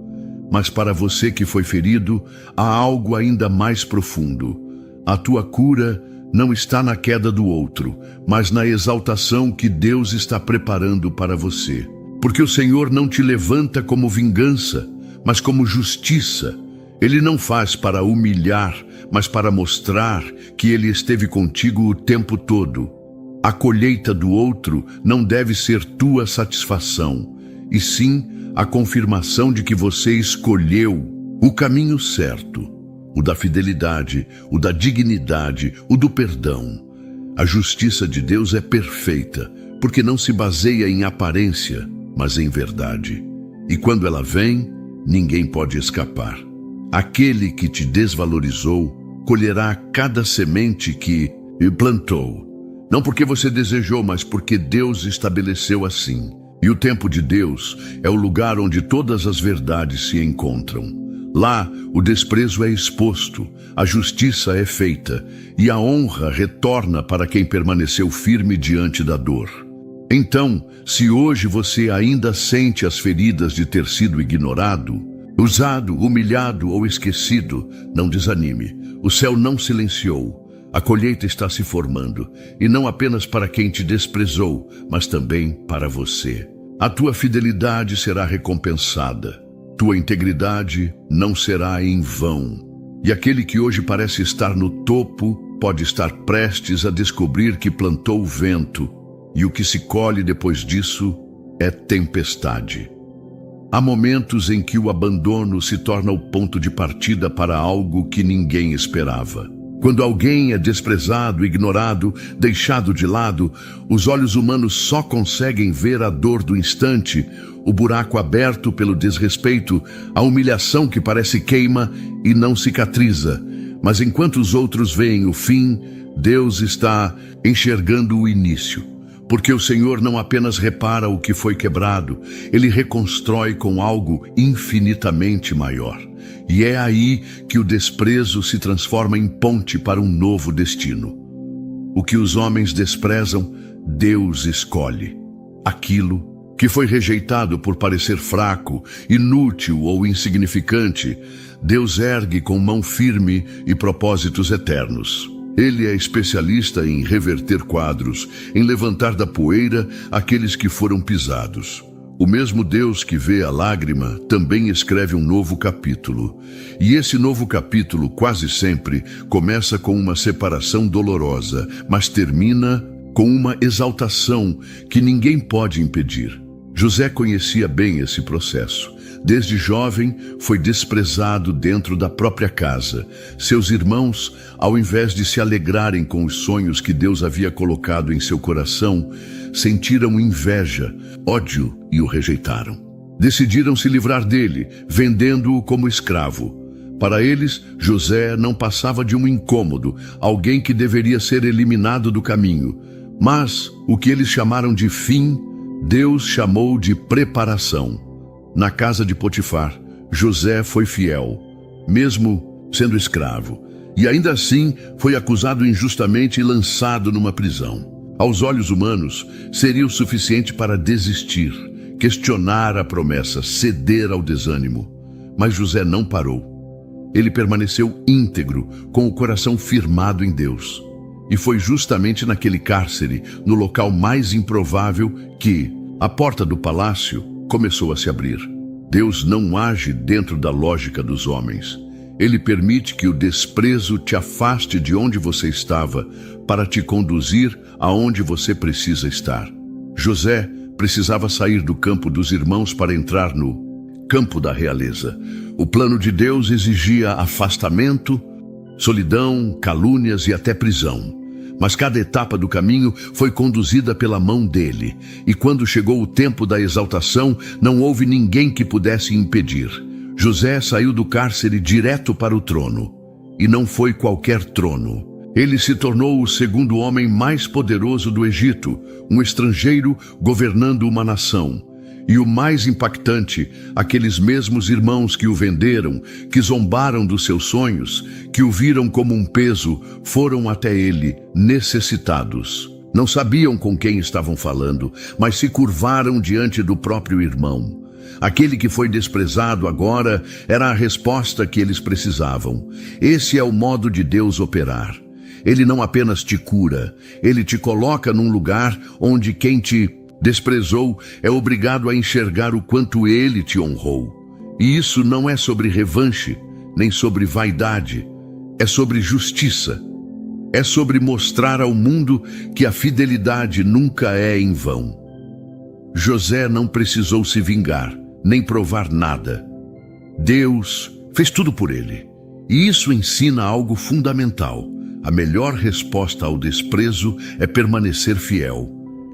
Mas para você que foi ferido, há algo ainda mais profundo. A tua cura não está na queda do outro, mas na exaltação que Deus está preparando para você. Porque o Senhor não te levanta como vingança, mas como justiça. Ele não faz para humilhar, mas para mostrar que Ele esteve contigo o tempo todo. A colheita do outro não deve ser tua satisfação, e sim a confirmação de que você escolheu o caminho certo, o da fidelidade, o da dignidade, o do perdão. A justiça de Deus é perfeita, porque não se baseia em aparência, mas em verdade. E quando ela vem, ninguém pode escapar. Aquele que te desvalorizou colherá cada semente que plantou, não porque você desejou, mas porque Deus estabeleceu assim. E o tempo de Deus é o lugar onde todas as verdades se encontram. Lá, o desprezo é exposto, a justiça é feita, e a honra retorna para quem permaneceu firme diante da dor. Então, se hoje você ainda sente as feridas de ter sido ignorado, usado, humilhado ou esquecido, não desanime. O céu não silenciou. A colheita está se formando, e não apenas para quem te desprezou, mas também para você. A tua fidelidade será recompensada. Tua integridade não será em vão. E aquele que hoje parece estar no topo, pode estar prestes a descobrir que plantou o vento, e o que se colhe depois disso é tempestade. Há momentos em que o abandono se torna o ponto de partida para algo que ninguém esperava. Quando alguém é desprezado, ignorado, deixado de lado, os olhos humanos só conseguem ver a dor do instante, o buraco aberto pelo desrespeito, a humilhação que parece queima e não cicatriza. Mas enquanto os outros veem o fim, Deus está enxergando o início. Porque o Senhor não apenas repara o que foi quebrado, Ele reconstrói com algo infinitamente maior. E é aí que o desprezo se transforma em ponte para um novo destino. O que os homens desprezam, Deus escolhe. Aquilo que foi rejeitado por parecer fraco, inútil ou insignificante, Deus ergue com mão firme e propósitos eternos. Ele é especialista em reverter quadros, em levantar da poeira aqueles que foram pisados. O mesmo Deus que vê a lágrima também escreve um novo capítulo. E esse novo capítulo quase sempre começa com uma separação dolorosa, mas termina com uma exaltação que ninguém pode impedir. José conhecia bem esse processo. Desde jovem, foi desprezado dentro da própria casa. Seus irmãos, ao invés de se alegrarem com os sonhos que Deus havia colocado em seu coração, sentiram inveja, ódio e o rejeitaram. Decidiram se livrar dele, vendendo-o como escravo. Para eles, José não passava de um incômodo, alguém que deveria ser eliminado do caminho. Mas o que eles chamaram de fim, Deus chamou de preparação. Na casa de Potifar, José foi fiel, mesmo sendo escravo, e ainda assim foi acusado injustamente e lançado numa prisão. Aos olhos humanos, seria o suficiente para desistir, questionar a promessa, ceder ao desânimo. Mas José não parou. Ele permaneceu íntegro, com o coração firmado em Deus. E foi justamente naquele cárcere, no local mais improvável, que a porta do palácio começou a se abrir. Deus não age dentro da lógica dos homens. Ele permite que o desprezo te afaste de onde você estava para te conduzir aonde você precisa estar. José precisava sair do campo dos irmãos para entrar no campo da realeza. O plano de Deus exigia afastamento, solidão, calúnias e até prisão. Mas cada etapa do caminho foi conduzida pela mão dele. E quando chegou o tempo da exaltação, não houve ninguém que pudesse impedir. José saiu do cárcere direto para o trono. E não foi qualquer trono. Ele se tornou o segundo homem mais poderoso do Egito, um estrangeiro governando uma nação. E o mais impactante, aqueles mesmos irmãos que o venderam, que zombaram dos seus sonhos, que o viram como um peso, foram até ele, necessitados. Não sabiam com quem estavam falando, mas se curvaram diante do próprio irmão. Aquele que foi desprezado agora era a resposta que eles precisavam. Esse é o modo de Deus operar. Ele não apenas te cura, ele te coloca num lugar onde quem te desprezou é obrigado a enxergar o quanto ele te honrou. E isso não é sobre revanche, nem sobre vaidade. É sobre justiça. É sobre mostrar ao mundo que a fidelidade nunca é em vão. José não precisou se vingar, nem provar nada. Deus fez tudo por ele. E isso ensina algo fundamental. A melhor resposta ao desprezo é permanecer fiel.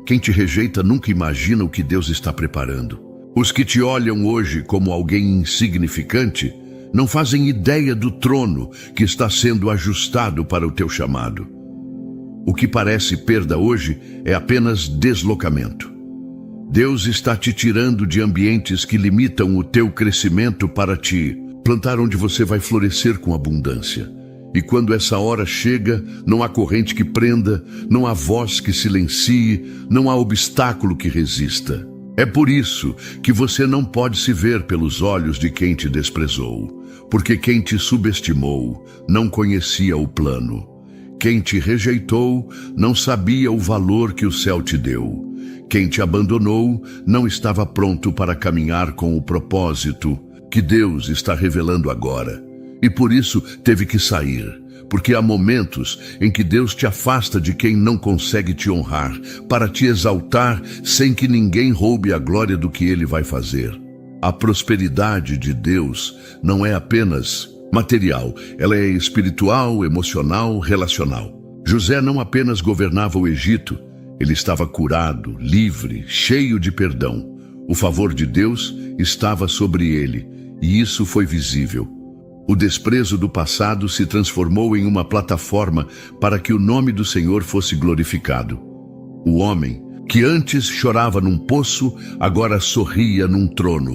Quem te rejeita nunca imagina o que Deus está preparando. Os que te olham hoje como alguém insignificante não fazem ideia do trono que está sendo ajustado para o teu chamado. O que parece perda hoje é apenas deslocamento. Deus está te tirando de ambientes que limitam o teu crescimento para te plantar onde você vai florescer com abundância. E quando essa hora chega, não há corrente que prenda, não há voz que silencie, não há obstáculo que resista. É por isso que você não pode se ver pelos olhos de quem te desprezou, porque quem te subestimou não conhecia o plano. Quem te rejeitou não sabia o valor que o céu te deu. Quem te abandonou não estava pronto para caminhar com o propósito que Deus está revelando agora. E por isso teve que sair, porque há momentos em que Deus te afasta de quem não consegue te honrar, para te exaltar sem que ninguém roube a glória do que Ele vai fazer. A prosperidade de Deus não é apenas material, ela é espiritual, emocional, relacional. José não apenas governava o Egito, ele estava curado, livre, cheio de perdão. O favor de Deus estava sobre ele, e isso foi visível. O desprezo do passado se transformou em uma plataforma para que o nome do Senhor fosse glorificado. O homem, que antes chorava num poço, agora sorria num trono.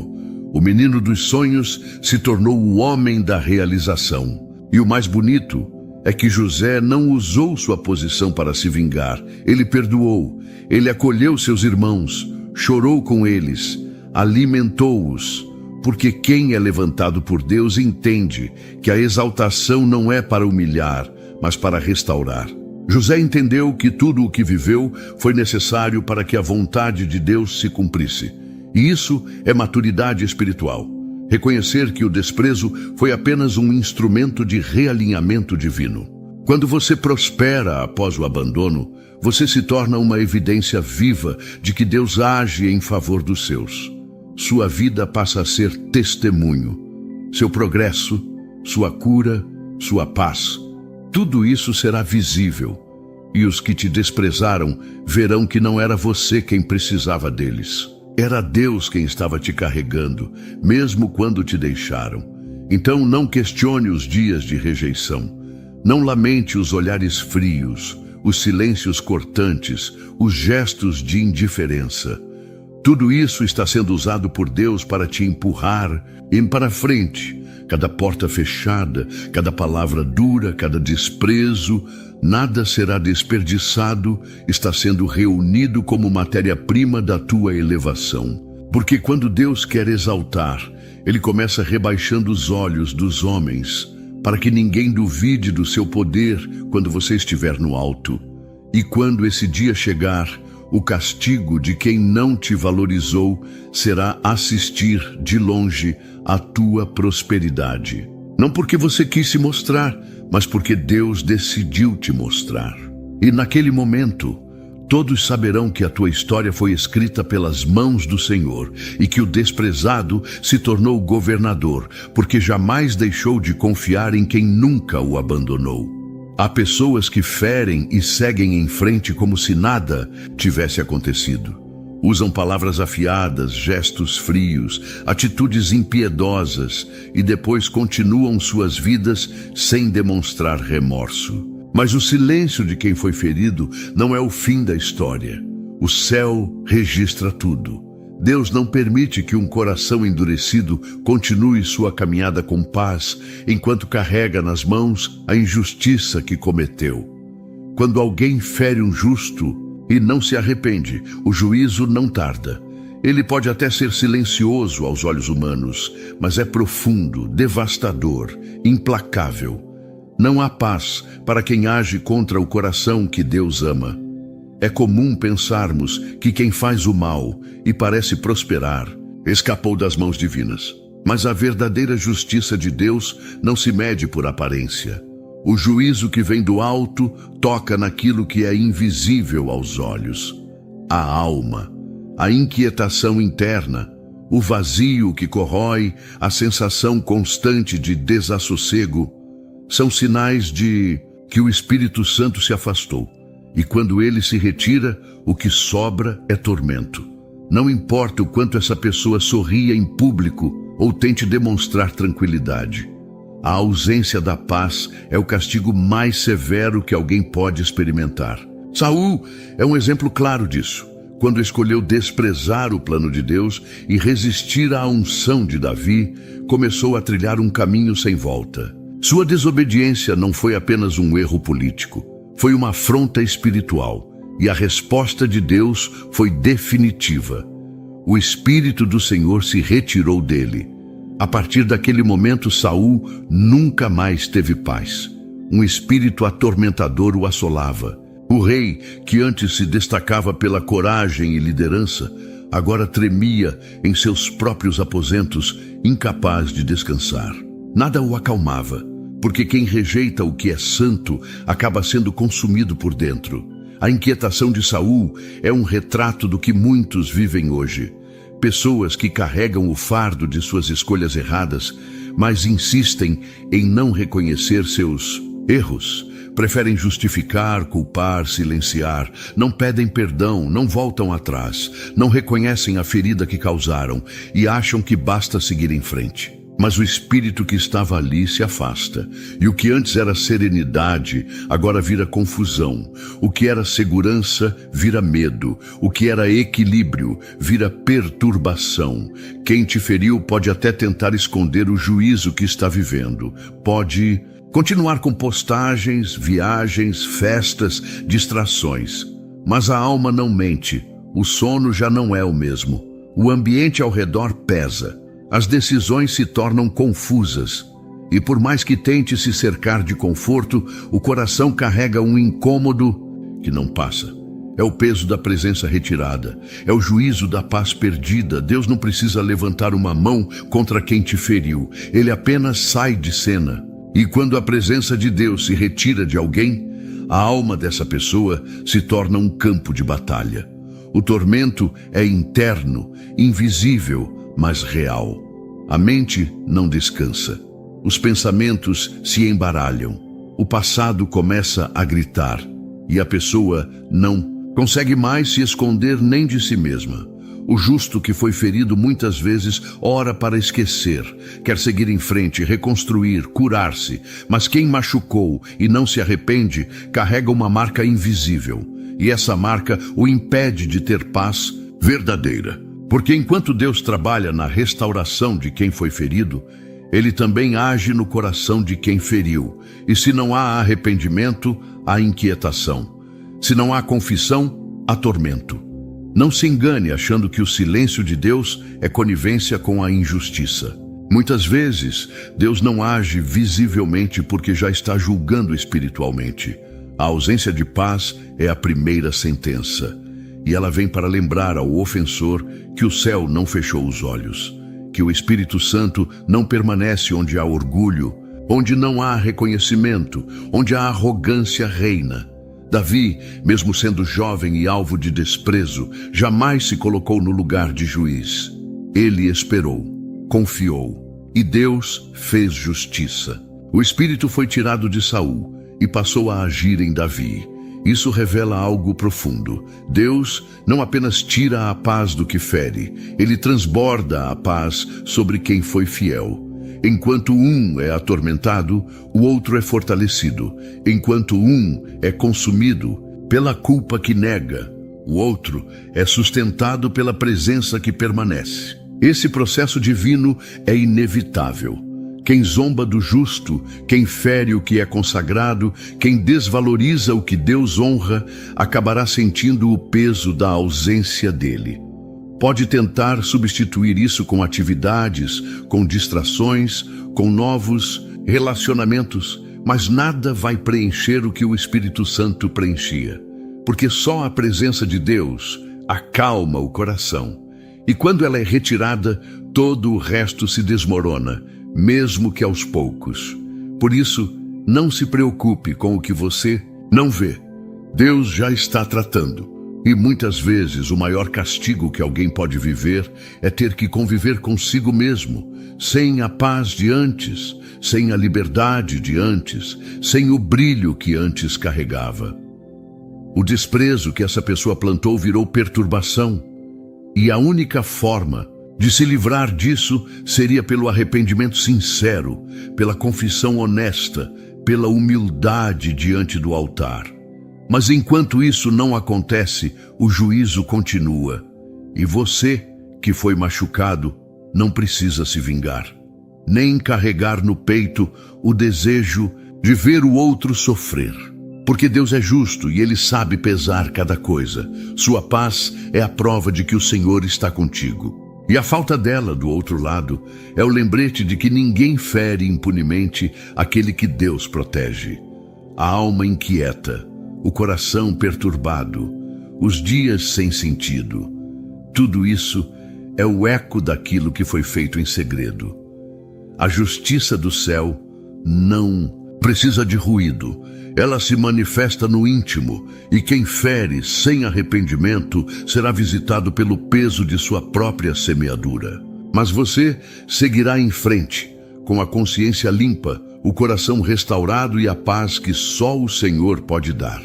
O menino dos sonhos se tornou o homem da realização. E o mais bonito é que José não usou sua posição para se vingar. Ele perdoou, ele acolheu seus irmãos, chorou com eles, alimentou-os. Porque quem é levantado por Deus entende que a exaltação não é para humilhar, mas para restaurar. José entendeu que tudo o que viveu foi necessário para que a vontade de Deus se cumprisse. E isso é maturidade espiritual. Reconhecer que o desprezo foi apenas um instrumento de realinhamento divino. Quando você prospera após o abandono, você se torna uma evidência viva de que Deus age em favor dos seus. Sua vida passa a ser testemunho. Seu progresso, sua cura, sua paz, tudo isso será visível. E os que te desprezaram verão que não era você quem precisava deles. Era Deus quem estava te carregando, mesmo quando te deixaram. Então não questione os dias de rejeição. Não lamente os olhares frios, os silêncios cortantes, os gestos de indiferença. Tudo isso está sendo usado por Deus para te empurrar para frente. Cada porta fechada, cada palavra dura, cada desprezo, nada será desperdiçado, está sendo reunido como matéria-prima da tua elevação. Porque quando Deus quer exaltar, Ele começa rebaixando os olhos dos homens, para que ninguém duvide do seu poder quando você estiver no alto. E quando esse dia chegar, o castigo de quem não te valorizou será assistir de longe a tua prosperidade. Não porque você quis se mostrar, mas porque Deus decidiu te mostrar. E naquele momento, todos saberão que a tua história foi escrita pelas mãos do Senhor e que o desprezado se tornou governador, porque jamais deixou de confiar em quem nunca o abandonou. Há pessoas que ferem e seguem em frente como se nada tivesse acontecido. Usam palavras afiadas, gestos frios, atitudes impiedosas e depois continuam suas vidas sem demonstrar remorso. Mas o silêncio de quem foi ferido não é o fim da história. O céu registra tudo. Deus não permite que um coração endurecido continue sua caminhada com paz, enquanto carrega nas mãos a injustiça que cometeu. Quando alguém fere um justo e não se arrepende, o juízo não tarda. Ele pode até ser silencioso aos olhos humanos, mas é profundo, devastador, implacável. Não há paz para quem age contra o coração que Deus ama. É comum pensarmos que quem faz o mal e parece prosperar escapou das mãos divinas. Mas a verdadeira justiça de Deus não se mede por aparência. O juízo que vem do alto toca naquilo que é invisível aos olhos. A alma, a inquietação interna, o vazio que corrói, a sensação constante de desassossego, são sinais de que o Espírito Santo se afastou. E quando ele se retira, o que sobra é tormento. Não importa o quanto essa pessoa sorria em público ou tente demonstrar tranquilidade. A ausência da paz é o castigo mais severo que alguém pode experimentar. Saul é um exemplo claro disso. Quando escolheu desprezar o plano de Deus e resistir à unção de Davi, começou a trilhar um caminho sem volta. Sua desobediência não foi apenas um erro político. Foi uma afronta espiritual, e a resposta de Deus foi definitiva. O Espírito do Senhor se retirou dele. A partir daquele momento, Saul nunca mais teve paz. Um espírito atormentador o assolava. O rei, que antes se destacava pela coragem e liderança, agora tremia em seus próprios aposentos, incapaz de descansar. Nada o acalmava, porque quem rejeita o que é santo acaba sendo consumido por dentro. A inquietação de Saul é um retrato do que muitos vivem hoje. Pessoas que carregam o fardo de suas escolhas erradas, mas insistem em não reconhecer seus erros. Preferem justificar, culpar, silenciar, não pedem perdão, não voltam atrás, não reconhecem a ferida que causaram e acham que basta seguir em frente. Mas o espírito que estava ali se afasta, e o que antes era serenidade, agora vira confusão. O que era segurança, vira medo. O que era equilíbrio, vira perturbação. Quem te feriu pode até tentar esconder o juízo que está vivendo. Pode continuar com postagens, viagens, festas, distrações. Mas a alma não mente. O sono já não é o mesmo. O ambiente ao redor pesa. As decisões se tornam confusas. E por mais que tente se cercar de conforto, o coração carrega um incômodo que não passa. É o peso da presença retirada. É o juízo da paz perdida. Deus não precisa levantar uma mão contra quem te feriu. Ele apenas sai de cena. E quando a presença de Deus se retira de alguém, a alma dessa pessoa se torna um campo de batalha. O tormento é interno, invisível, mas real. A mente não descansa. Os pensamentos se embaralham. O passado começa a gritar e a pessoa não consegue mais se esconder nem de si mesma. O justo que foi ferido muitas vezes ora para esquecer, quer seguir em frente, reconstruir, curar-se, mas quem machucou e não se arrepende carrega uma marca invisível, e essa marca o impede de ter paz verdadeira. Porque enquanto Deus trabalha na restauração de quem foi ferido, Ele também age no coração de quem feriu. E se não há arrependimento, há inquietação. Se não há confissão, há tormento. Não se engane achando que o silêncio de Deus é conivência com a injustiça. Muitas vezes, Deus não age visivelmente porque já está julgando espiritualmente. A ausência de paz é a primeira sentença. E ela vem para lembrar ao ofensor que o céu não fechou os olhos, que o Espírito Santo não permanece onde há orgulho, onde não há reconhecimento, onde a arrogância reina. Davi, mesmo sendo jovem e alvo de desprezo, jamais se colocou no lugar de juiz. Ele esperou, confiou, e Deus fez justiça. O espírito foi tirado de Saul e passou a agir em Davi. Isso revela algo profundo. Deus não apenas tira a paz do que fere, Ele transborda a paz sobre quem foi fiel. Enquanto um é atormentado, o outro é fortalecido. Enquanto um é consumido pela culpa que nega, o outro é sustentado pela presença que permanece. Esse processo divino é inevitável. Quem zomba do justo, quem fere o que é consagrado, quem desvaloriza o que Deus honra, acabará sentindo o peso da ausência dele. Pode tentar substituir isso com atividades, com distrações, com novos relacionamentos, mas nada vai preencher o que o Espírito Santo preenchia. Porque só a presença de Deus acalma o coração. E quando ela é retirada, todo o resto se desmorona, mesmo que aos poucos. Por isso, não se preocupe com o que você não vê. Deus já está tratando. E muitas vezes o maior castigo que alguém pode viver é ter que conviver consigo mesmo, sem a paz de antes, sem a liberdade de antes, sem o brilho que antes carregava. O desprezo que essa pessoa plantou virou perturbação, e a única forma de se livrar disso seria pelo arrependimento sincero, pela confissão honesta, pela humildade diante do altar. Mas enquanto isso não acontece, o juízo continua. E você, que foi machucado, não precisa se vingar, nem carregar no peito o desejo de ver o outro sofrer. Porque Deus é justo e Ele sabe pesar cada coisa. Sua paz é a prova de que o Senhor está contigo. E a falta dela, do outro lado, é o lembrete de que ninguém fere impunemente aquele que Deus protege. A alma inquieta, o coração perturbado, os dias sem sentido. Tudo isso é o eco daquilo que foi feito em segredo. A justiça do céu não precisa de ruído. Ela se manifesta no íntimo, e quem fere sem arrependimento será visitado pelo peso de sua própria semeadura. Mas você seguirá em frente, com a consciência limpa, o coração restaurado e a paz que só o Senhor pode dar.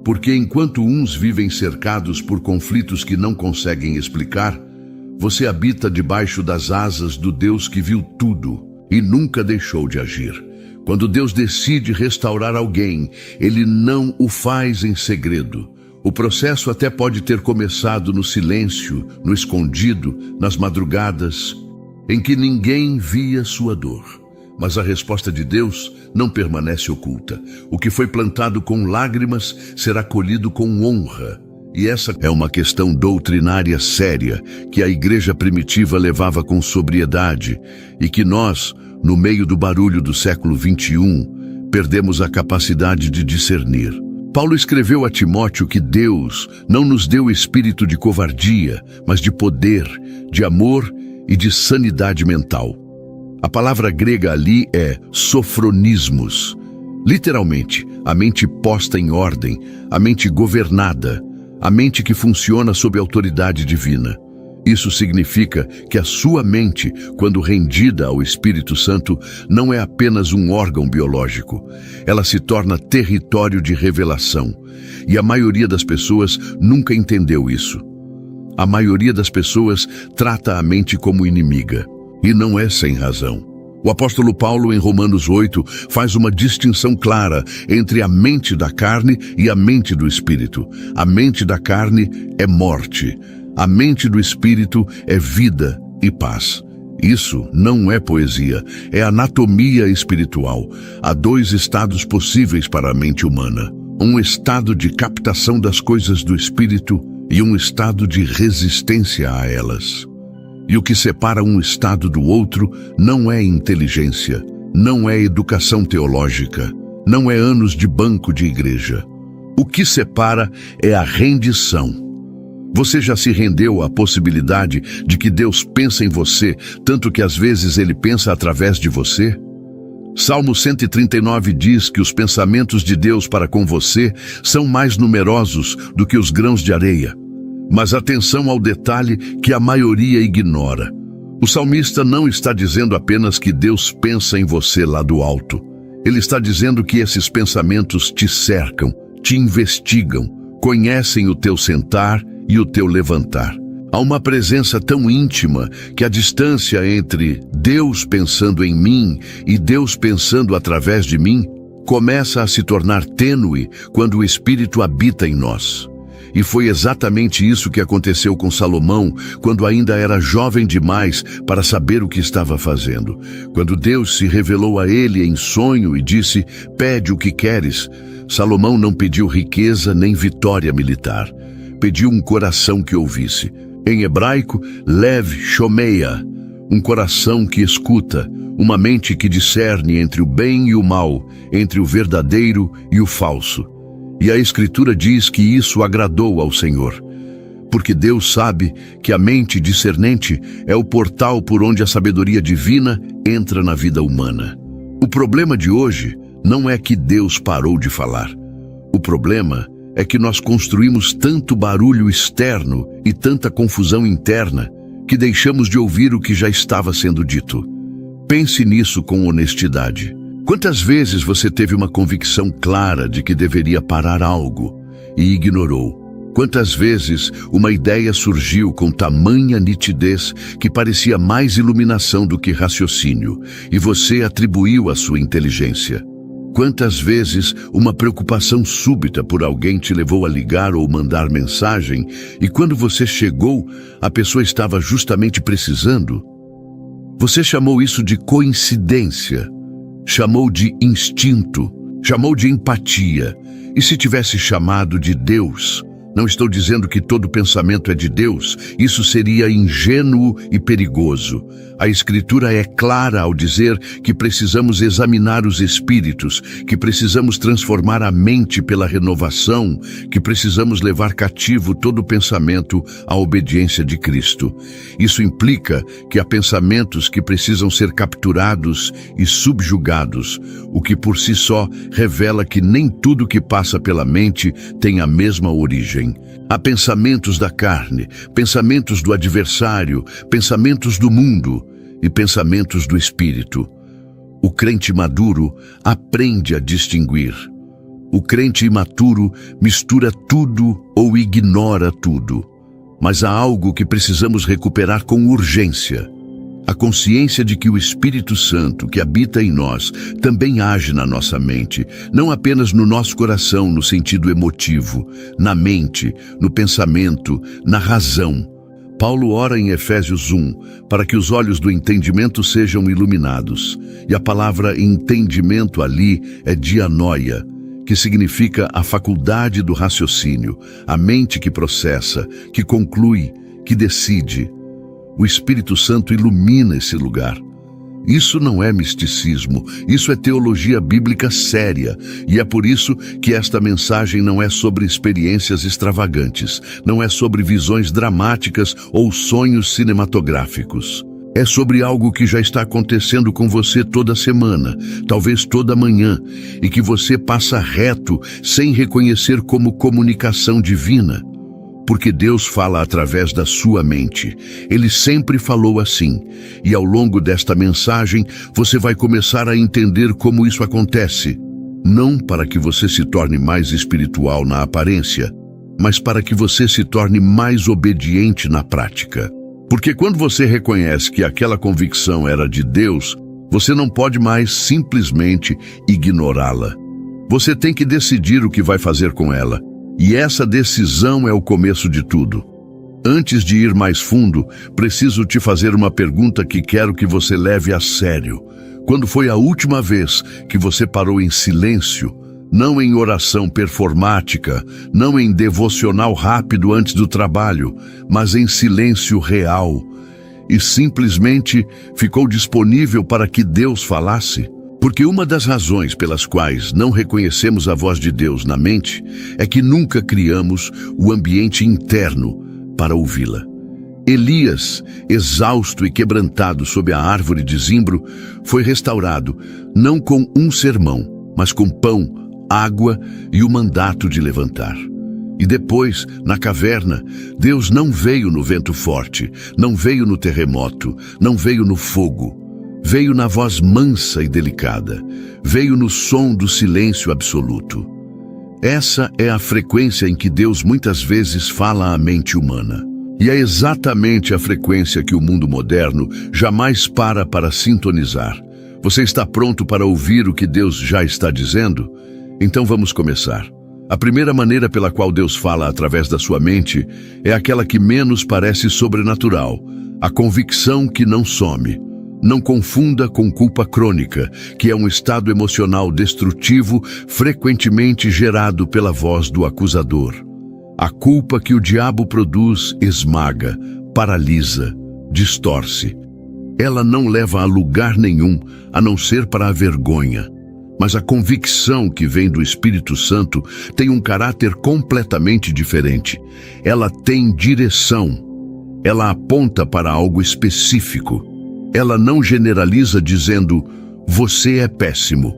Porque enquanto uns vivem cercados por conflitos que não conseguem explicar, você habita debaixo das asas do Deus que viu tudo e nunca deixou de agir. Quando Deus decide restaurar alguém, Ele não o faz em segredo. O processo até pode ter começado no silêncio, no escondido, nas madrugadas, em que ninguém via sua dor. Mas a resposta de Deus não permanece oculta. O que foi plantado com lágrimas será colhido com honra. E essa é uma questão doutrinária séria que a igreja primitiva levava com sobriedade e que nós, no meio do barulho do século 21, perdemos a capacidade de discernir. Paulo escreveu a Timóteo que Deus não nos deu espírito de covardia, mas de poder, de amor e de sanidade mental. A palavra grega ali é sofronismos. Literalmente, a mente posta em ordem, a mente governada, a mente que funciona sob autoridade divina. Isso significa que a sua mente, quando rendida ao Espírito Santo, não é apenas um órgão biológico. Ela se torna território de revelação. E a maioria das pessoas nunca entendeu isso. A maioria das pessoas trata a mente como inimiga. E não é sem razão. O apóstolo Paulo, em Romanos 8, faz uma distinção clara entre a mente da carne e a mente do Espírito. A mente da carne é morte. A mente do espírito é vida e paz. Isso não é poesia, é anatomia espiritual. Há dois estados possíveis para a mente humana: um estado de captação das coisas do espírito e um estado de resistência a elas. E o que separa um estado do outro não é inteligência, não é educação teológica, não é anos de banco de igreja. O que separa é a rendição. Você já se rendeu à possibilidade de que Deus pensa em você, tanto que às vezes Ele pensa através de você? Salmo 139 diz que os pensamentos de Deus para com você são mais numerosos do que os grãos de areia. Mas atenção ao detalhe que a maioria ignora. O salmista não está dizendo apenas que Deus pensa em você lá do alto. Ele está dizendo que esses pensamentos te cercam, te investigam, conhecem o teu sentar e o teu levantar. Há uma presença tão íntima que a distância entre Deus pensando em mim e Deus pensando através de mim começa a se tornar tênue quando o Espírito habita em nós. E foi exatamente isso que aconteceu com Salomão quando ainda era jovem demais para saber o que estava fazendo. Quando Deus se revelou a ele em sonho e disse: "Pede o que queres", Salomão não pediu riqueza nem vitória militar. Pediu um coração que ouvisse. Em hebraico, lev shomeia, um coração que escuta, uma mente que discerne entre o bem e o mal, entre o verdadeiro e o falso. E a Escritura diz que isso agradou ao Senhor, porque Deus sabe que a mente discernente é o portal por onde a sabedoria divina entra na vida humana. O problema de hoje não é que Deus parou de falar. O problema é que nós construímos tanto barulho externo e tanta confusão interna que deixamos de ouvir o que já estava sendo dito. Pense nisso com honestidade. Quantas vezes você teve uma convicção clara de que deveria parar algo e ignorou? Quantas vezes uma ideia surgiu com tamanha nitidez que parecia mais iluminação do que raciocínio e você atribuiu à sua inteligência? Quantas vezes uma preocupação súbita por alguém te levou a ligar ou mandar mensagem e quando você chegou, a pessoa estava justamente precisando? Você chamou isso de coincidência, chamou de instinto, chamou de empatia. E se tivesse chamado de Deus? Não estou dizendo que todo pensamento é de Deus, isso seria ingênuo e perigoso. A Escritura é clara ao dizer que precisamos examinar os espíritos, que precisamos transformar a mente pela renovação, que precisamos levar cativo todo pensamento à obediência de Cristo. Isso implica que há pensamentos que precisam ser capturados e subjugados, o que por si só revela que nem tudo que passa pela mente tem a mesma origem. Há pensamentos da carne, pensamentos do adversário, pensamentos do mundo e pensamentos do espírito. O crente maduro aprende a distinguir. O crente imaturo mistura tudo ou ignora tudo. Mas há algo que precisamos recuperar com urgência. A consciência de que o Espírito Santo que habita em nós também age na nossa mente, não apenas no nosso coração no sentido emotivo, na mente, no pensamento, na razão. Paulo ora em Efésios 1 para que os olhos do entendimento sejam iluminados. E a palavra entendimento ali é dianoia, que significa a faculdade do raciocínio, a mente que processa, que conclui, que decide. O Espírito Santo ilumina esse lugar. Isso não é misticismo, isso é teologia bíblica séria. E é por isso que esta mensagem não é sobre experiências extravagantes, não é sobre visões dramáticas ou sonhos cinematográficos. É sobre algo que já está acontecendo com você toda semana, talvez toda manhã, e que você passa reto sem reconhecer como comunicação divina. Porque Deus fala através da sua mente. Ele sempre falou assim. E ao longo desta mensagem, você vai começar a entender como isso acontece. Não para que você se torne mais espiritual na aparência, mas para que você se torne mais obediente na prática. Porque quando você reconhece que aquela convicção era de Deus, você não pode mais simplesmente ignorá-la. Você tem que decidir o que vai fazer com ela. E essa decisão é o começo de tudo. Antes de ir mais fundo, preciso te fazer uma pergunta que quero que você leve a sério. Quando foi a última vez que você parou em silêncio, não em oração performática, não em devocional rápido antes do trabalho, mas em silêncio real, e simplesmente ficou disponível para que Deus falasse? Porque uma das razões pelas quais não reconhecemos a voz de Deus na mente é que nunca criamos o ambiente interno para ouvi-la. Elias, exausto e quebrantado sob a árvore de zimbro, foi restaurado não com um sermão, mas com pão, água e o mandato de levantar. E depois, na caverna, Deus não veio no vento forte, não veio no terremoto, não veio no fogo. Veio na voz mansa e delicada, veio no som do silêncio absoluto. Essa é a frequência em que Deus muitas vezes fala à mente humana. E é exatamente a frequência que o mundo moderno jamais para sintonizar. Você está pronto para ouvir o que Deus já está dizendo? Então vamos começar. A primeira maneira pela qual Deus fala através da sua mente é aquela que menos parece sobrenatural, a convicção que não some. Não confunda com culpa crônica, que é um estado emocional destrutivo frequentemente gerado pela voz do acusador. A culpa que o diabo produz esmaga, paralisa, distorce. Ela não leva a lugar nenhum, a não ser para a vergonha. Mas a convicção que vem do Espírito Santo tem um caráter completamente diferente. Ela tem direção. Ela aponta para algo específico. Ela não generaliza dizendo, você é péssimo.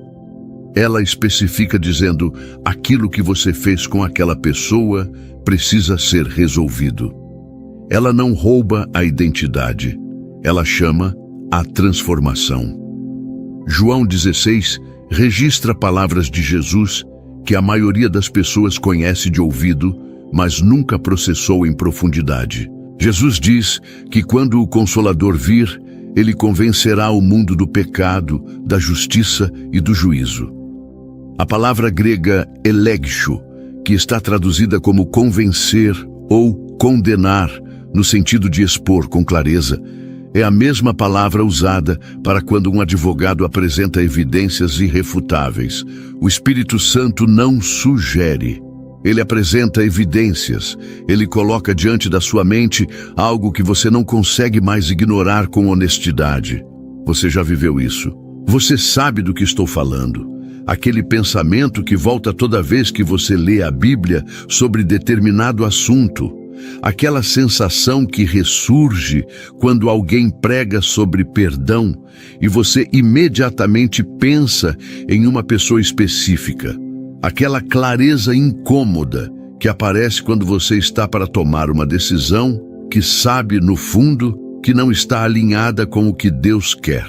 Ela especifica dizendo, aquilo que você fez com aquela pessoa precisa ser resolvido. Ela não rouba a identidade. Ela chama a transformação. João 16 registra palavras de Jesus que a maioria das pessoas conhece de ouvido, mas nunca processou em profundidade. Jesus diz que quando o Consolador vir, ele convencerá o mundo do pecado, da justiça e do juízo. A palavra grega elegcho, que está traduzida como convencer ou condenar, no sentido de expor com clareza, é a mesma palavra usada para quando um advogado apresenta evidências irrefutáveis. O Espírito Santo não sugere. Ele apresenta evidências, ele coloca diante da sua mente algo que você não consegue mais ignorar com honestidade. Você já viveu isso? Você sabe do que estou falando. Aquele pensamento que volta toda vez que você lê a Bíblia sobre determinado assunto. Aquela sensação que ressurge quando alguém prega sobre perdão e você imediatamente pensa em uma pessoa específica. Aquela clareza incômoda que aparece quando você está para tomar uma decisão que sabe, no fundo, que não está alinhada com o que Deus quer.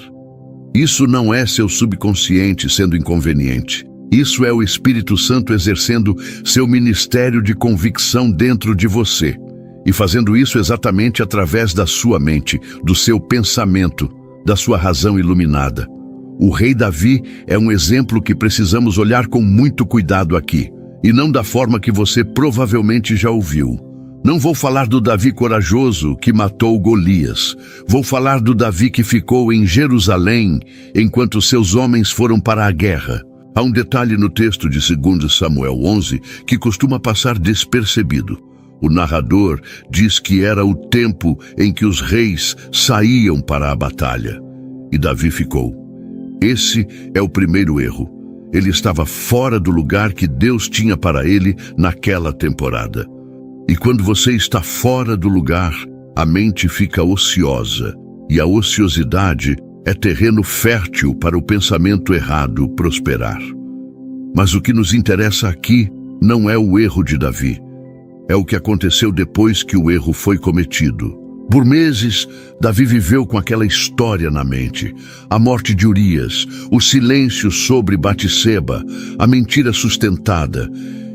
Isso não é seu subconsciente sendo inconveniente. Isso é o Espírito Santo exercendo seu ministério de convicção dentro de você. E fazendo isso exatamente através da sua mente, do seu pensamento, da sua razão iluminada. O rei Davi é um exemplo que precisamos olhar com muito cuidado aqui, e não da forma que você provavelmente já ouviu. Não vou falar do Davi corajoso que matou Golias. Vou falar do Davi que ficou em Jerusalém enquanto seus homens foram para a guerra. Há um detalhe no texto de 2 Samuel 11 que costuma passar despercebido. O narrador diz que era o tempo em que os reis saíam para a batalha. E Davi ficou. Esse é o primeiro erro. Ele estava fora do lugar que Deus tinha para ele naquela temporada. E quando você está fora do lugar, a mente fica ociosa. E a ociosidade é terreno fértil para o pensamento errado prosperar. Mas o que nos interessa aqui não é o erro de Davi. É o que aconteceu depois que o erro foi cometido. Por meses, Davi viveu com aquela história na mente. A morte de Urias, o silêncio sobre Batseba, a mentira sustentada.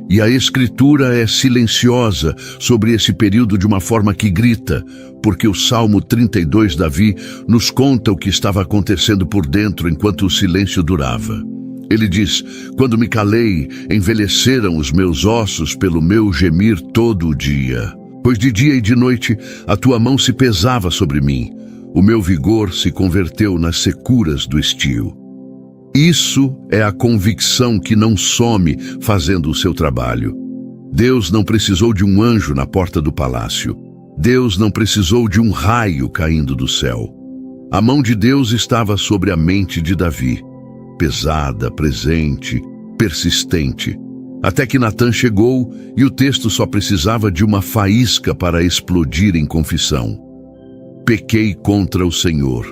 E a Escritura é silenciosa sobre esse período de uma forma que grita, porque o Salmo 32, Davi, nos conta o que estava acontecendo por dentro enquanto o silêncio durava. Ele diz, quando me calei, envelheceram os meus ossos pelo meu gemir todo o dia. Pois de dia e de noite a tua mão se pesava sobre mim, o meu vigor se converteu nas securas do estio. Isso é a convicção que não some fazendo o seu trabalho. Deus não precisou de um anjo na porta do palácio. Deus não precisou de um raio caindo do céu. A mão de Deus estava sobre a mente de Davi, pesada, presente, persistente, até que Natã chegou e o texto só precisava de uma faísca para explodir em confissão. Pequei contra o Senhor.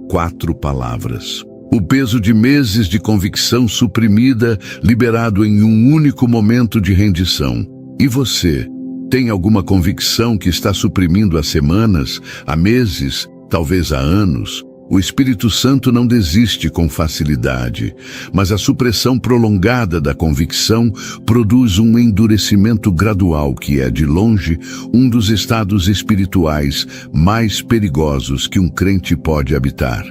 4 palavras. O peso de meses de convicção suprimida, liberado em um único momento de rendição. E você, tem alguma convicção que está suprimindo há semanas, há meses, talvez há anos? O Espírito Santo não desiste com facilidade, mas a supressão prolongada da convicção produz um endurecimento gradual que é, de longe, um dos estados espirituais mais perigosos que um crente pode habitar.